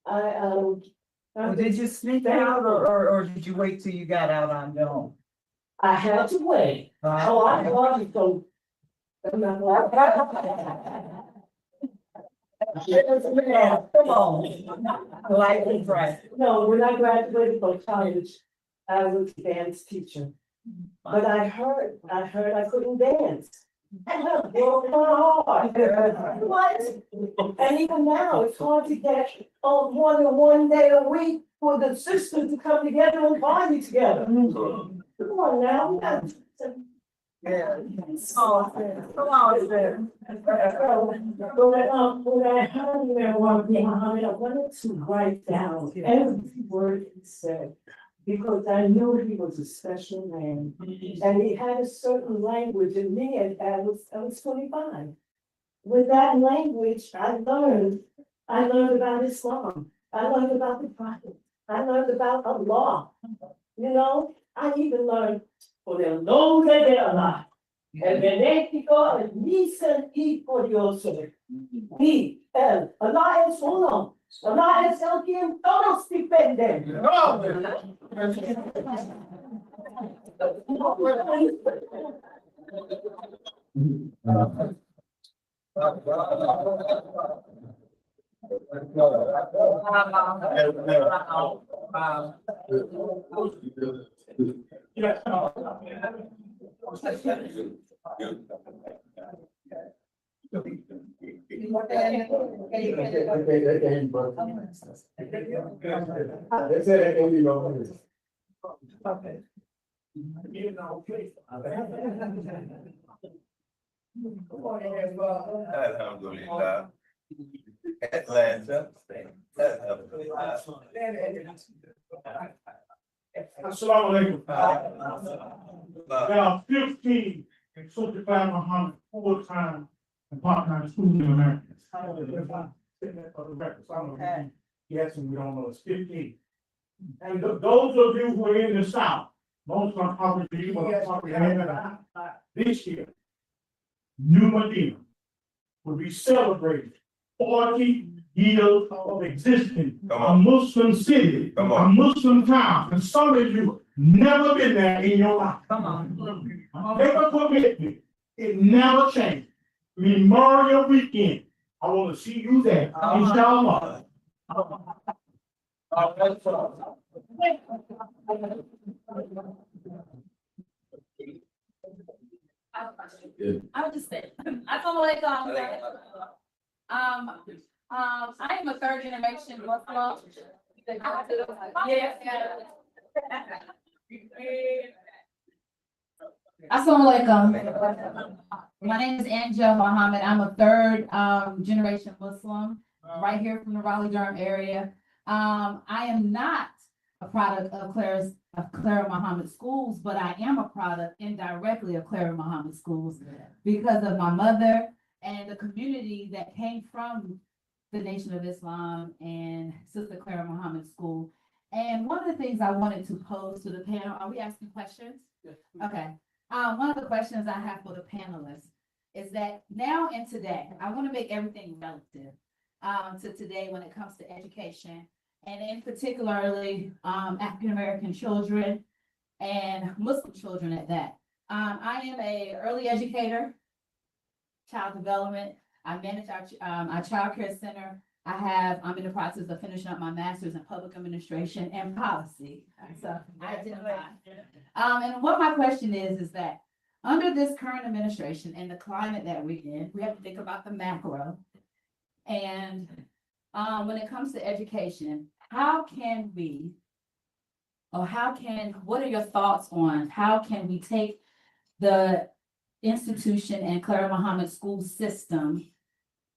Well, did you sneak out or did you wait till you got out on your own? I had to wait. Oh, I love it, so. I'm not Come on. Life is right. No, when I graduated from college, I was a dance teacher. But I heard I couldn't dance. It broke my heart. What? And even now, it's hard to get more than one day a week for the sisters to come together and party together. Come on now. Yeah. Oh, come on, there. When I heard him one day, I wanted to write down every word he said, because I knew he was a special man, and he had a certain language in me, and I was 25. With that language, I learned about Islam, I learned about the Prophet, I learned about Allah, you know, I even learned por el nombre de Allah. El benéfico, el misen y glorioso. Y el, Allah es uno. Allah es el quien todos dependen. Alhamdulillah. Atlanta. Assalamu alaikum. There are 15 certified Muhammad full-time and part-time schools in America. Yes, and we don't know, it's 15. And those of you who are in the South, most of them to you will comprehend that this year, New Medina will be celebrating 40 years of existence, a Muslim city, a Muslim town, and some of you never been there in your life. Come on. Make a commitment, it never changed. Memorial Weekend, I want to see you there, inshallah. I would just say, I am a third generation Muslim. Assalamu alaikum. My name is Angel Muhammad. I'm a third generation Muslim, right here from the Raleigh-Durham area. I am not a product of Clara Muhammad Schools, but I am a product indirectly of Clara Muhammad Schools because of my mother and the community that came from the Nation of Islam and Sister Clara Muhammad School. And one of the things I wanted to pose to the panel, are we asking questions? Okay. One of the questions I have for the panelists is that now and today, I want to make everything relative to today when it comes to education, and in particularly African-American children and Muslim children at that. I am an early educator, child development. I manage our child care center. I'm in the process of finishing up my master's in public administration and policy. So I identify. And what my question is that under this current administration and the climate that we're in, we have to think about the macro. And when it comes to education, what are your thoughts on how can we take the institution and Clara Muhammad school system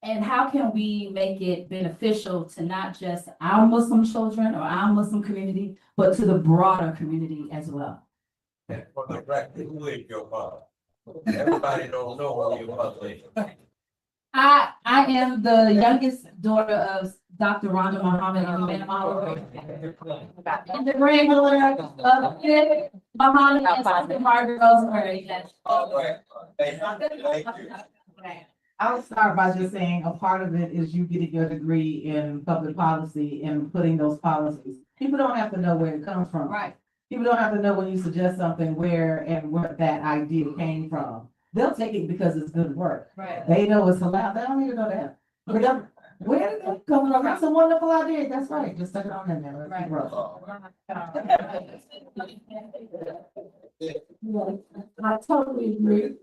And how can we make it beneficial to not just our Muslim children or our Muslim community, but to the broader community as well? For the record, who is your mother? Everybody don't know who your mother is. I am the youngest daughter of Dr. Rhonda Muhammad and the granddaughter of Sid Muhammad and Sister Margaret Rosemary. Yes. I'll start by just saying a part of it is you getting your degree in public policy and putting those policies. People don't have to know where it comes from. Right. People don't have to know when you suggest something where that idea came from. They'll take it because it's good work. Right. They know it's allowed. They don't even know that. But where did that come from? That's a wonderful idea. That's right. Just stick it on in there. Let's Right. I totally agree.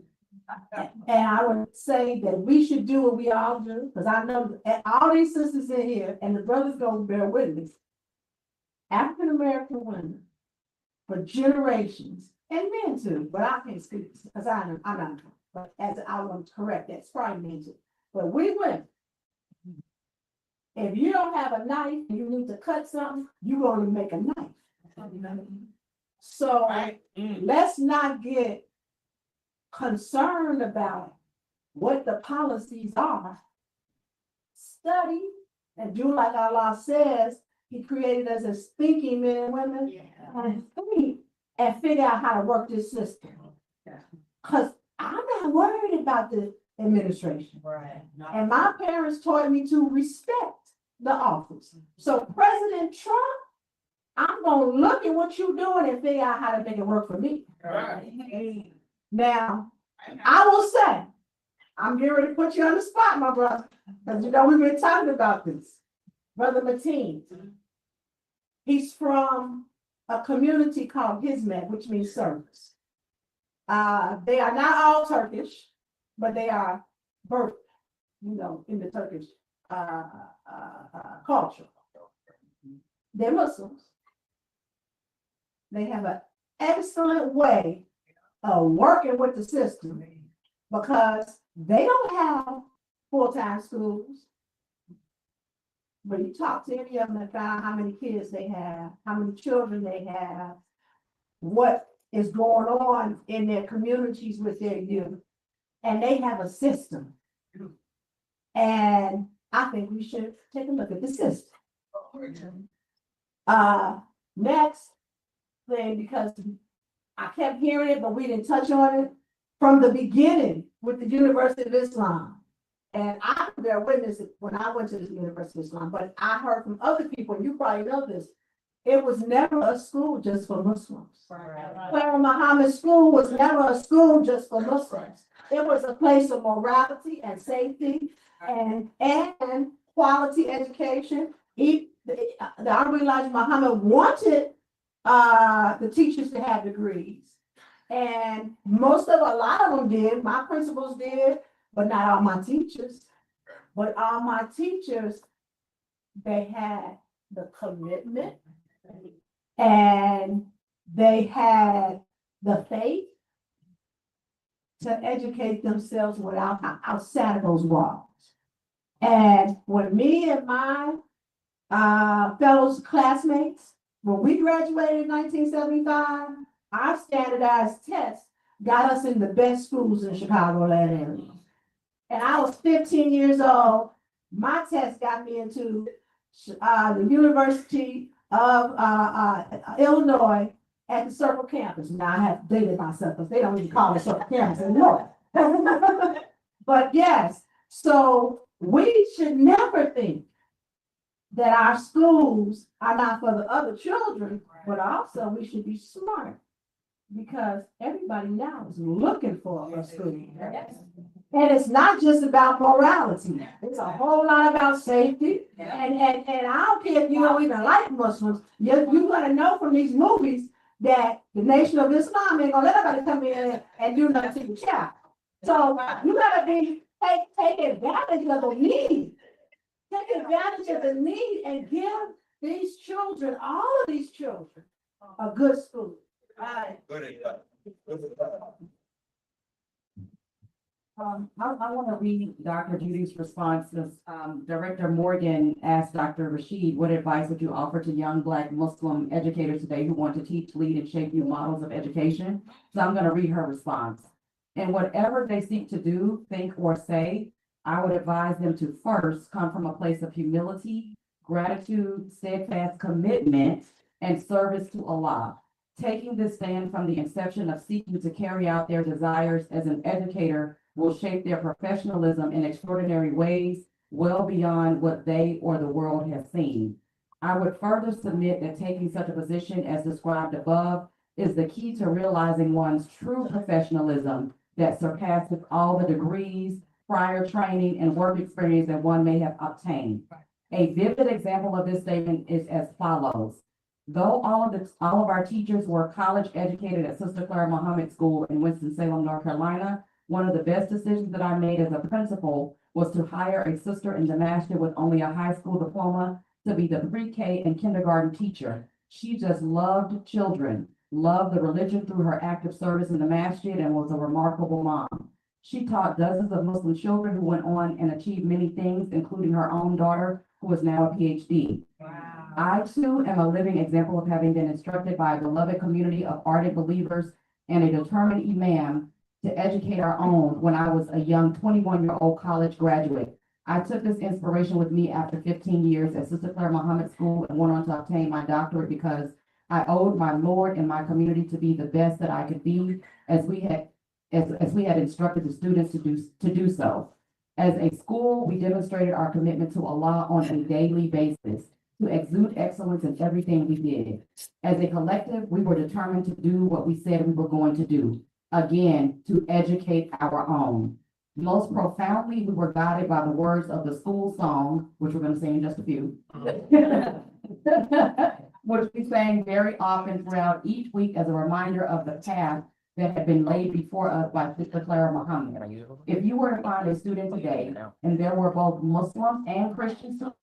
And I would say that we should do what we all do, because I know that all these sisters in here and the brothers gonna bear witness. African American women for generations, and men too, but I can't speak because I'm not, but as I want to correct that, it's probably men too. But we women, if you don't have a knife and you need to cut something, you're gonna make a knife. So let's not get concerned about what the policies are. Study and do like Allah says, He created us as thinking men and women, and think and figure out how to work this system. Because I'm not worried about the administration. Right. And my parents taught me to respect the office. So President Trump, I'm gonna look at what you're doing and figure out how to make it work for me. Right. Now, I will say, I'm getting ready to put you on the spot, my brother, because you know we've been talking about this. Brother Mateen, he's from a community called Hizmet, which means service. They are not all Turkish, but they are birthed, in the Turkish culture. They're Muslims. They have an excellent way of working with the system because they don't have full-time schools. But you talk to any of them and find out how many kids they have, how many children they have, what is going on in their communities with their youth. And they have a system. And I think we should take a look at the system. Next thing, because I kept hearing it, but we didn't touch on it from the beginning with the University of Islam. And I could bear witness when I went to the University of Islam, but I heard from other people, and you probably know this, it was never a school just for Muslims. Clara Muhammad School was never a school just for Muslims. It was a place of morality and safety and quality education. The Honorable Elijah Muhammad wanted the teachers to have degrees. And a lot of them did, my principals did, but not all my teachers. But all my teachers, they had the commitment and they had the faith to educate themselves outside of those walls. And when me and my fellow classmates, when we graduated in 1975, our standardized tests got us in the best schools in Chicagoland area. And I was 15 years old. My test got me into the University of Illinois at the Circle campus. Now I have dated myself because they don't even call it Circle campus anymore. But yes, so we should never think that our schools are not for the other children, but also we should be smart because everybody now is looking for a school. And it's not just about morality. It's a whole lot about safety. And I don't care if you don't even like Muslims, you're gonna know from these movies that the Nation of Islam ain't gonna let nobody come in and do nothing to your child. So you gotta take advantage of the need. Take advantage of the need and give these children, all of these children, a good school. I want to read Dr. Judy's response. This, Director Morgan asked Dr. Rashid, what advice would you offer to young Black Muslim educators today who want to teach, lead, and shape new models of education? So I'm going to read her response. And whatever they seek to do, think, or say, I would advise them to first come from a place of humility, gratitude, steadfast commitment, and service to Allah. Taking this stand from the inception of seeking to carry out their desires as an educator will shape their professionalism in extraordinary ways, well beyond what they or the world has seen. I would further submit that taking such a position as described above is the key to realizing one's true professionalism that surpasses all the degrees, prior training, and work experience that one may have obtained. A vivid example of this statement is as follows. Though all of our teachers were college educated at Sister Clara Muhammad School in Winston-Salem, North Carolina, one of the best decisions that I made as a principal was to hire a sister in Damascus with only a high school diploma to be the pre-K and kindergarten teacher. She just loved children, loved the religion through her active service in the masjid, and was a remarkable mom. She taught dozens of Muslim children who went on and achieved many things, including her own daughter, who is now a PhD. I too am a living example of having been instructed by a beloved community of ardent believers and a determined imam to educate our own when I was a young 21-year-old college graduate. I took this inspiration with me after 15 years at Sister Clara Muhammad School and went on to obtain my doctorate because I owed my Lord and my community to be the best that I could be as we had instructed the students to do so. As a school, we demonstrated our commitment to Allah on a daily basis, to exude excellence in everything we did. As a collective, we were determined to do what we said we were going to do. Again, to educate our own. Most profoundly, we were guided by the words of the school song, which we're going to sing in just a few, which we sang very often throughout each week as a reminder of the path that had been laid before us by Sister Clara Muhammad. If you were to find a student today, and there were both Muslim and Christian students,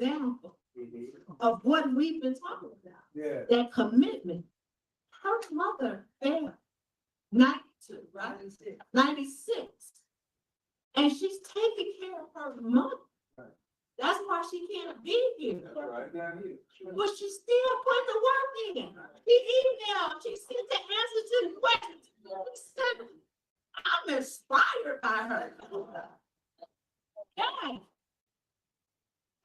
example of what we've been talking about. Yeah. That commitment. Her mother failed 92, right? 96. And she's taking care of her mother. That's why she can't be here. But she still put the work in. She emailed, she sent the answer to the question. She said, I'm inspired by her. Yeah.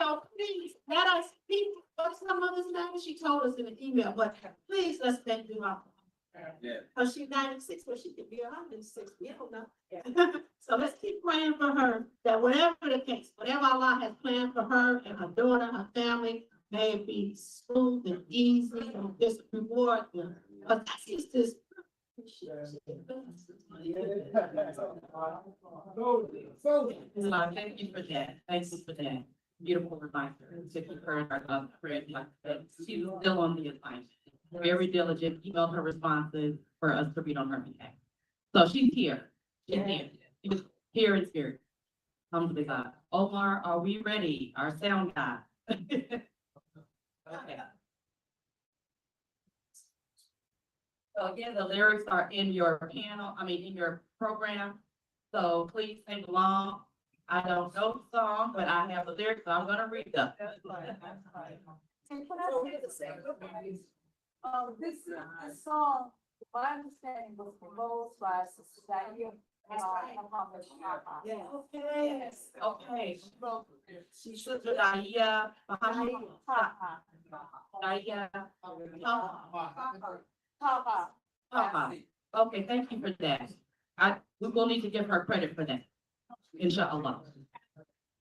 So please, let us speak. What's her mother's name? She told us in an email, but please let's thank you. Yeah. Because she's 96, but she could be 106. We don't know. So let's keep praying for her that whatever the case, whatever Allah has planned for her and her daughter, her family, may it be smooth and easy and just reward them. But that's just this. Thank you for that. Thank you for that. Beautiful reminder to keep her in our prayer. She's still on the assignment. Very diligent, emailed her responses for us to read on her behalf. So she's here. She's here. She's here in spirit. Alhamdulillah. Omar, are we ready? Our sound guy. Okay. So again, the lyrics are in your in your program. So please sing along. I don't know the song, but I have the lyrics, so I'm gonna read them. This song, my understanding was composed by Sister Yes, okay. She should do Dahia, Okay, thank you for that. We will need to give her credit for that. Inshallah.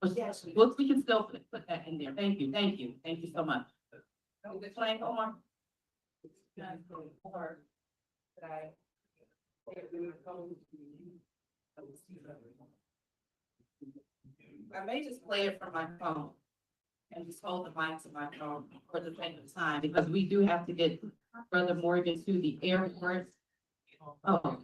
Well, we can still put that in there. Thank you, thank you, thank you so much. Is it playing, Omar? I may just play it from my phone and just hold the mic to my phone for the length of time, because we do have to get Brother Morgan to the airport. Oh.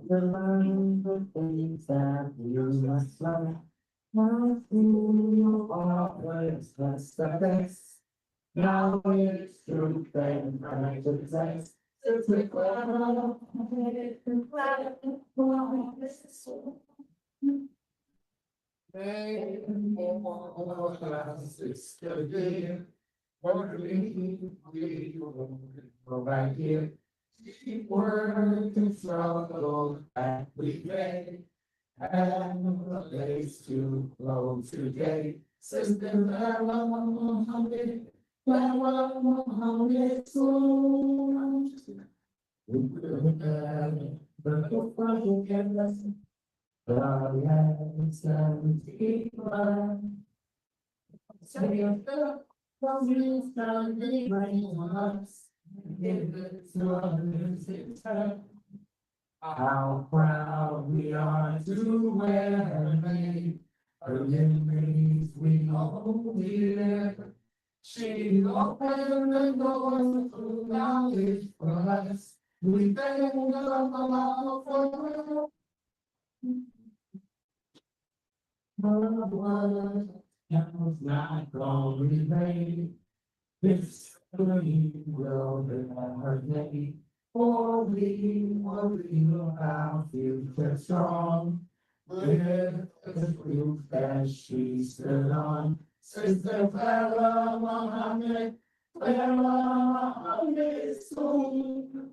The things that you must learn. Not you always was the best. Now it's true and righteousness. It's a cloud. Right here. Keep working struggle and we may have a place to flow today. Sister Clara Mohammed, Clara Mohammed, so we will have the forgiveness. Yes, and keep on. Say the promise that we bring us. Give it to others. How proud we are to wear her name. Her memories we hold dear. She opened the doors to knowledge for us. We thank Allah for her blood. Counts not only made. This will her name. For we will our future strong. With the proof that she stood on. Sister Clara Mohammed, Clara Mohammed soon.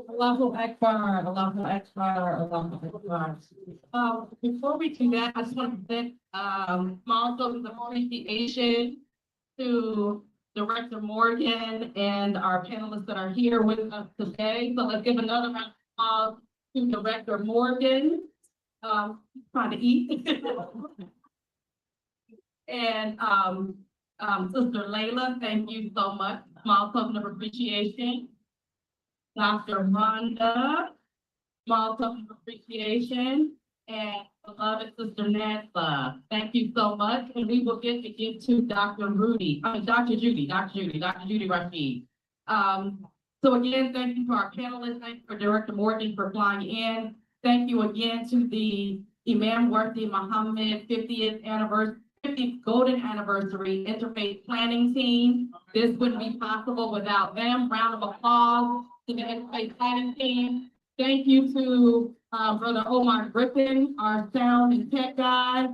Allahu Akbar, Allahu Akbar, Allahu Akbar. Before we do that, I just want to thank, small tokens of appreciation to Director Morgan and our panelists that are here with us today. So let's give another round of applause to Director Morgan, trying to eat. And, Sister Layla, thank you so much. Small token of appreciation. Dr. Rhonda, small token of appreciation. And beloved Sister Nessa, thank you so much. And we will get to give to Dr. Dr. Judy Rashid. So again, thank you to our panelists. Thank you for Director Morgan for flying in. Thank you again to the Imam Worthy Muhammad 50th anniversary, 50th golden anniversary interfaith planning team. This wouldn't be possible without them. Round of applause to the interfaith planning team. Thank you to Brother Omar Griffin, our sound and tech guy.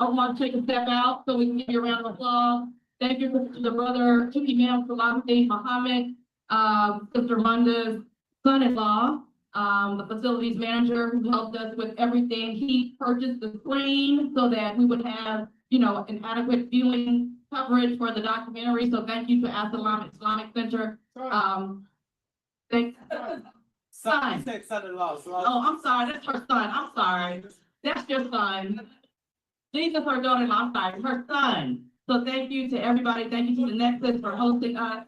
Omar, take a step out so we can give you a round of applause. Thank you to the brother, to Imam Salahuddin Muhammad, Sister Munda's son-in-law, the facilities manager who helped us with everything. He purchased the screen so that we would have, you know, an adequate viewing coverage for the documentary. So thank you to As-Salam Islamic Center. Thanks. Son. Son-in-law. Oh, I'm sorry, that's her son. I'm sorry. That's your son. These are her daughter-in-law, I'm sorry, her son. So thank you to everybody. Thank you to the Nexus for hosting us.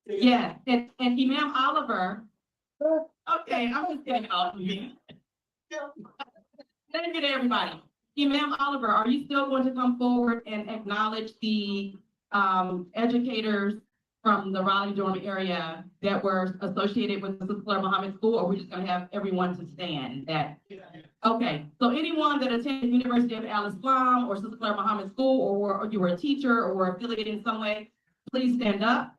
Yeah, and Imam Oliver. Okay, I'm just getting off of you. Thank you to everybody. Imam Oliver, are you still going to come forward and acknowledge the educators from the Raleigh-Durham area that were associated with the Clara Muhammad School, or are we just gonna have everyone to stand that? Okay, so anyone that attended University of Al Islam or Sister Clara Muhammad School, or you were a teacher or were affiliated in some way, please stand up.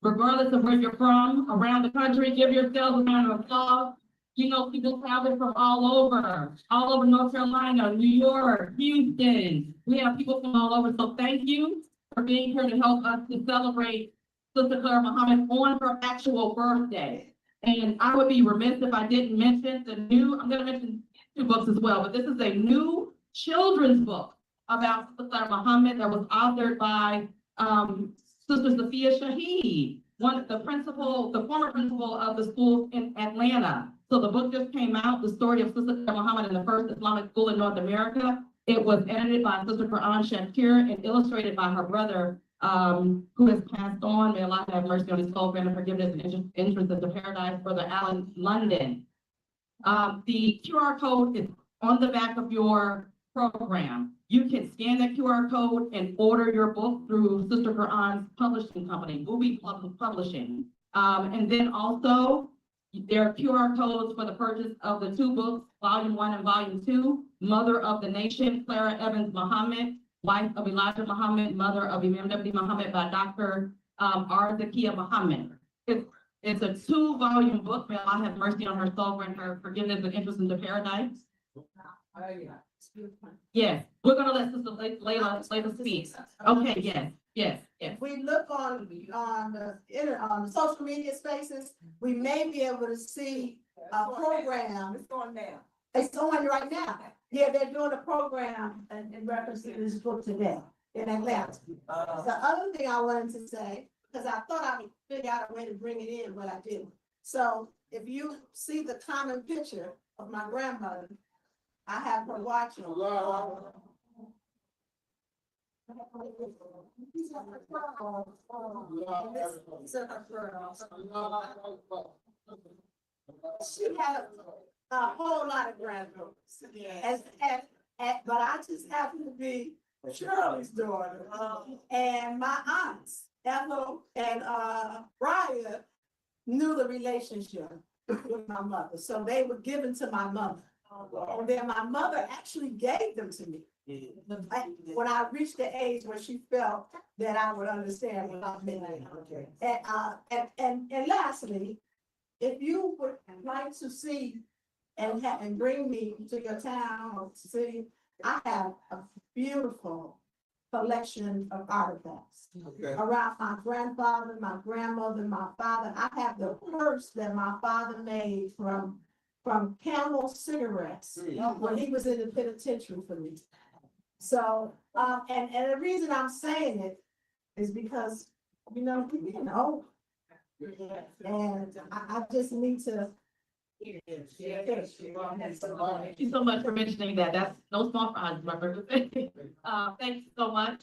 Regardless of where you're from, around the country, give yourselves a round of applause. You know, people traveling from all over North Carolina, New York, Houston. We have people from all over, so thank you for being here to help us to celebrate Sister Clara Muhammad on her actual birthday. And I would be remiss if I didn't mention I'm gonna mention 2 books as well, but this is a new children's book about Sister Clara Muhammad that was authored by Sister Sophia Shaheed, the former principal of the school in Atlanta. So the book just came out, The Story of Sister Clara Muhammad and the First Islamic School in North America. It was edited by Sister Quran Shakir and illustrated by her brother, who has passed on. May Allah have mercy on his soul, grant him forgiveness and entrance into paradise, Brother Alan London. The QR code is on the back of your program. You can scan that QR code and order your book through Sister Quran's publishing company, Bubi Publishing. And then also, there are QR codes for the purchase of the 2 books, Volume 1 and Volume 2, Mother of the Nation, Clara Evans Muhammad, wife of Elijah Muhammad, mother of Imam W. Muhammad by Dr. R. Zakiya Muhammad. It's a 2-volume book. May Allah have mercy on her soul, grant her forgiveness and entrance into paradise. Yes, we're gonna let Sister Layla speak. Okay, yes. If we look on the social media spaces, we may be able to see a program. It's on now. It's on right now. Yeah, they're doing a program in reference to this book today in Atlanta. The other thing I wanted to say, because I thought I would figure out a way to bring it in, but I didn't. So if you see the common picture of my grandmother, I have her watching. She had a whole lot of granddaughters. But I just happen to be Shirley's daughter. And my aunts, Ethel and Brian, knew the relationship with my mother. So they were given to my mother. And then my mother actually gave them to me. When I reached the age where she felt that I would understand what I meant. And lastly, if you would like to see and bring me to your town or city, I have a beautiful collection of artifacts around my grandfather, my grandmother, my father. I have the purse that my father made from Camel cigarettes when he was in the penitentiary for me. So, and the reason I'm saying it is because, you know, and I just need to. Thank you so much for mentioning that. That's no small prize, remember. Thank you so much.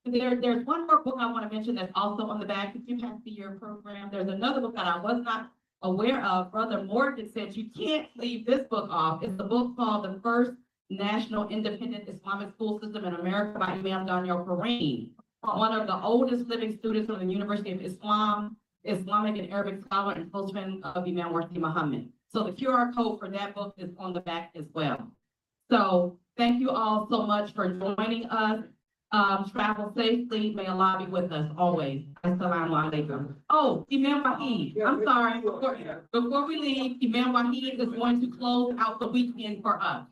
There's one more book I want to mention that's also on the back. If you can see your program, there's another book that I was not aware of, Brother Morgan said you can't leave this book off. It's a book called The First National Independent Islamic School System in America by Imam Daniel Kareem, one of the oldest living students from the University of Islam, Islamic and Arabic scholar and close friend of Imam Warthi Muhammad. So the QR code for that book is on the back as well. So thank you all so much for joining us. Travel safely. May Allah be with us always. Assalamu alaikum. Oh, Imam Wahid, I'm sorry. Before we leave, Imam Wahid is going to close out the weekend for us.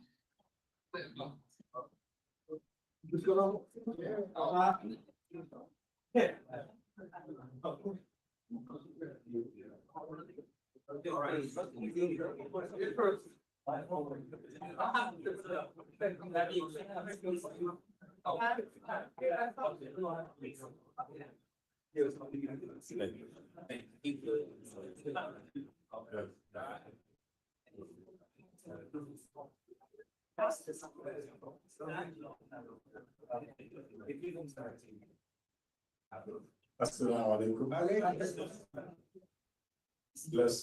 Assalamu alaikum.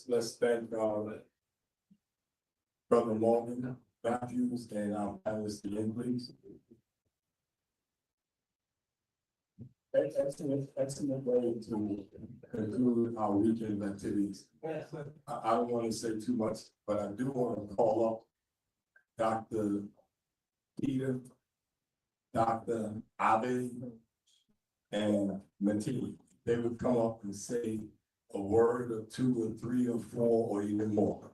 Let's thank Brother Morgan Matthews and our panelists again, please. Excellent way to conclude our weekend activities. I don't want to say too much, but I do want to call up Dr. Peter, Dr. Abe, and Matee. They would come up and say a word or two or three or four or even more.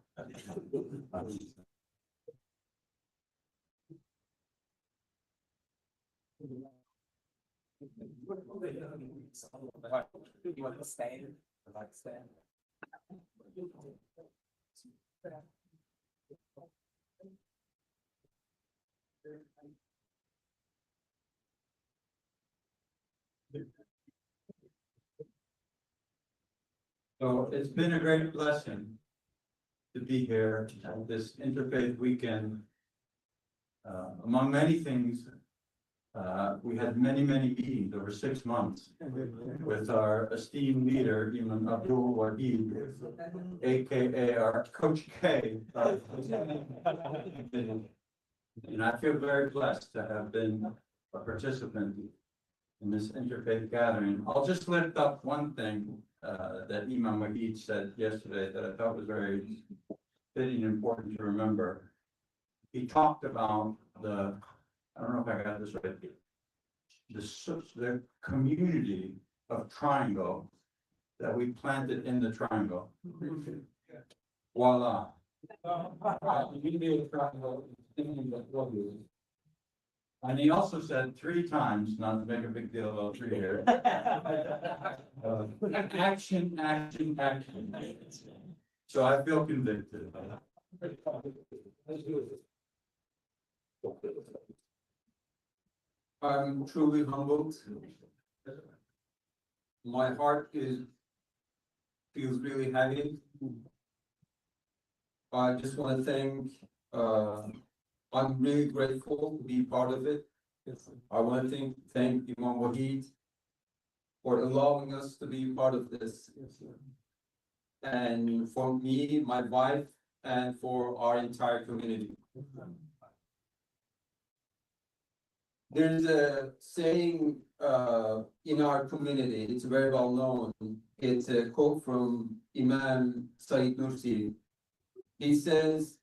You want to stand? I'd like to stand. So it's been a great blessing to be here at this interfaith weekend. Among many things, we had many meetings over 6 months with our esteemed leader, Imam Abdul Wahid, AKA our Coach K. And I feel very blessed to have been a participant in this interfaith gathering. I'll just lift up one thing that Imam Wahid said yesterday that I thought was very fitting and important to remember. He talked about I don't know if I got this right, the community of Triangle that we planted in the Triangle. Voila. And he also said 3 times, not to make a big deal about 3 here. Action, action, action. So I feel convicted. I'm truly humbled. My heart feels really heavy. I just want to thank, I'm really grateful to be part of it. I want to thank Imam Wahid for allowing us to be part of this. And for me, my wife, and for our entire community. There's a saying in our community, it's very well known. It's a quote from Imam Sayyid Nursi. He says,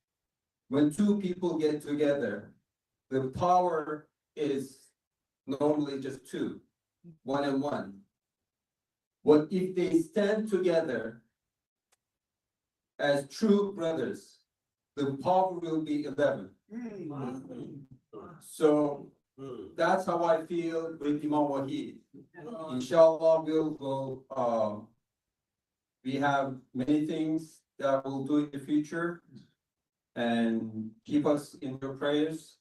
when 2 people get together, the power is normally just 2, 1 and 1. But if they stand together as true brothers, the power will be 11. So that's how I feel with Imam Wahid. Inshallah, we have many things that we'll do in the future, and keep us in your prayers.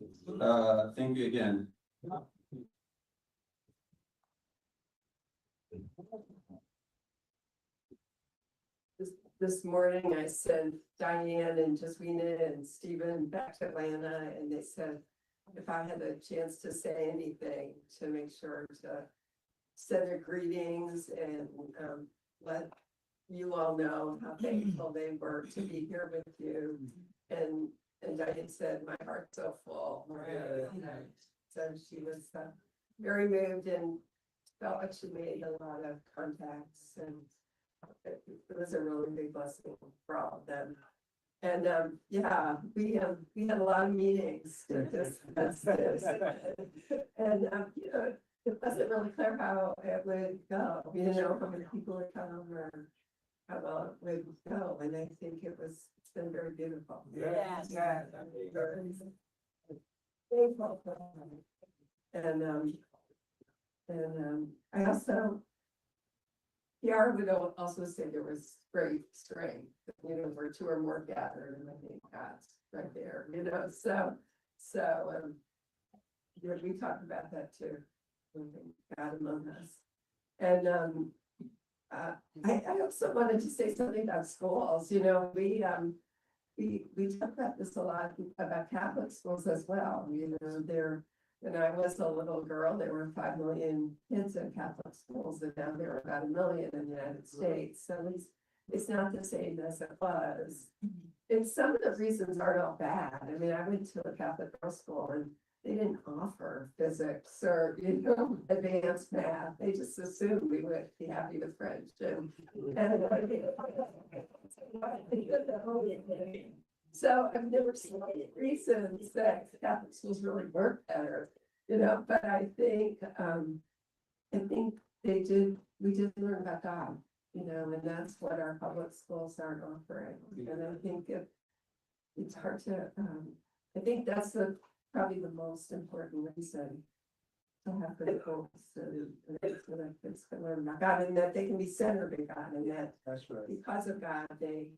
Thank you again. This morning I sent Diane and Jasmina and Stephen back to Atlanta, and they said if I had a chance to say anything, to make sure to send their greetings and let you all know how thankful they were to be here with you. And Diane said, my heart's so full. So she was very moved and felt like she made a lot of contacts, and it was a really big blessing for all of them. And yeah, we had a lot of meetings to discuss this. And you know, it wasn't really clear how it would go, you know, how many people would come or how well it would go. And I think it's been very beautiful. Yes. And I also, PR would also say there was great strength, you know, where two or more gathered, and I think that's right there, you know, you know, we talked about that too, when God among us. And I also wanted to say something about schools, you know, we talk about this a lot about Catholic schools as well, you know, when I was a little girl, there were 5 million kids in Catholic schools, and now there are about 1 million in the United States. So it's not the same as it was. And some of the reasons aren't all bad. I mean, I went to a Catholic girls' school and they didn't offer physics or, you know, advanced math. They just assumed we would be happy with French. So I've never seen any reasons that Catholic schools really work better, you know, but I think we did learn about God, you know, and that's what our public schools aren't offering. And I think it's hard to, I think that's probably the most important reason to have the schools, and that's what our kids can learn about God, and that they can be centered in God, and that because of God, they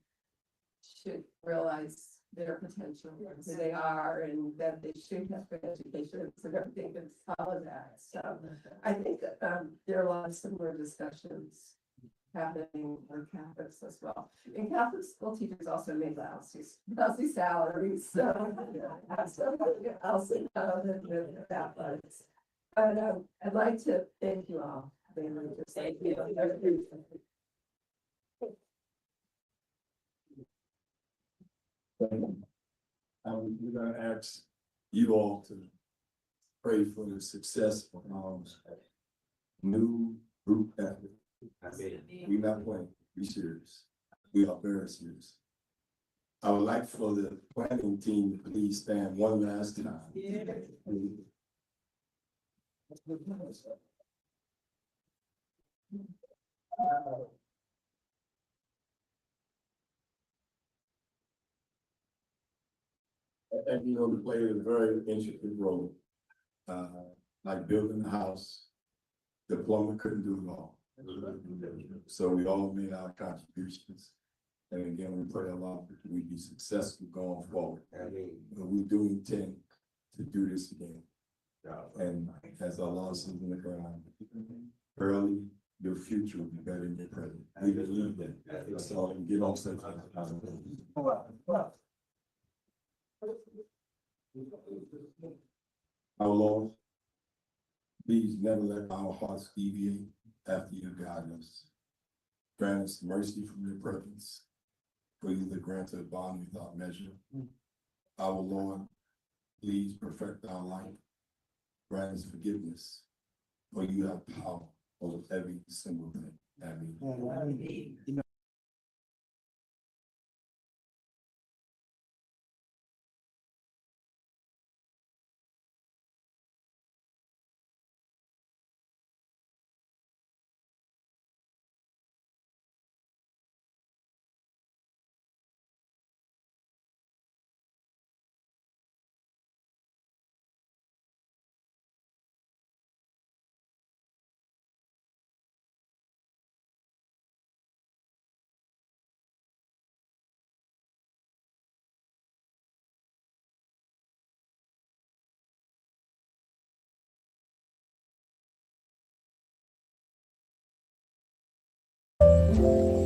should realize their potential, who they are, and that they should have good education, so everything can follow that. So I think there are a lot of similar discussions happening with Catholics as well. And Catholic school teachers also make lousy salaries, so absolutely also know that Catholics. But I'd like to thank you all. Thank you. We're gonna ask you all to pray for the success of our new group effort. We're not playing, we serious. We are very serious. I would like for the planning team to please stand one last time. And you know, we played a very intricate role, like building a house. The plumber couldn't do it all. So we all made our contributions. And again, we pray a lot that we be successful going forward. But we do intend to do this again. And as our law says in the ground, early, your future will be better than your present. We believe that. So get on such. Our Lord, please never let our hearts deviate after you guide us. Grant us mercy from your presence, for you the grantor of bond without measure. Our Lord, please perfect our life. Grant us forgiveness, for you have power over every single thing. Amen.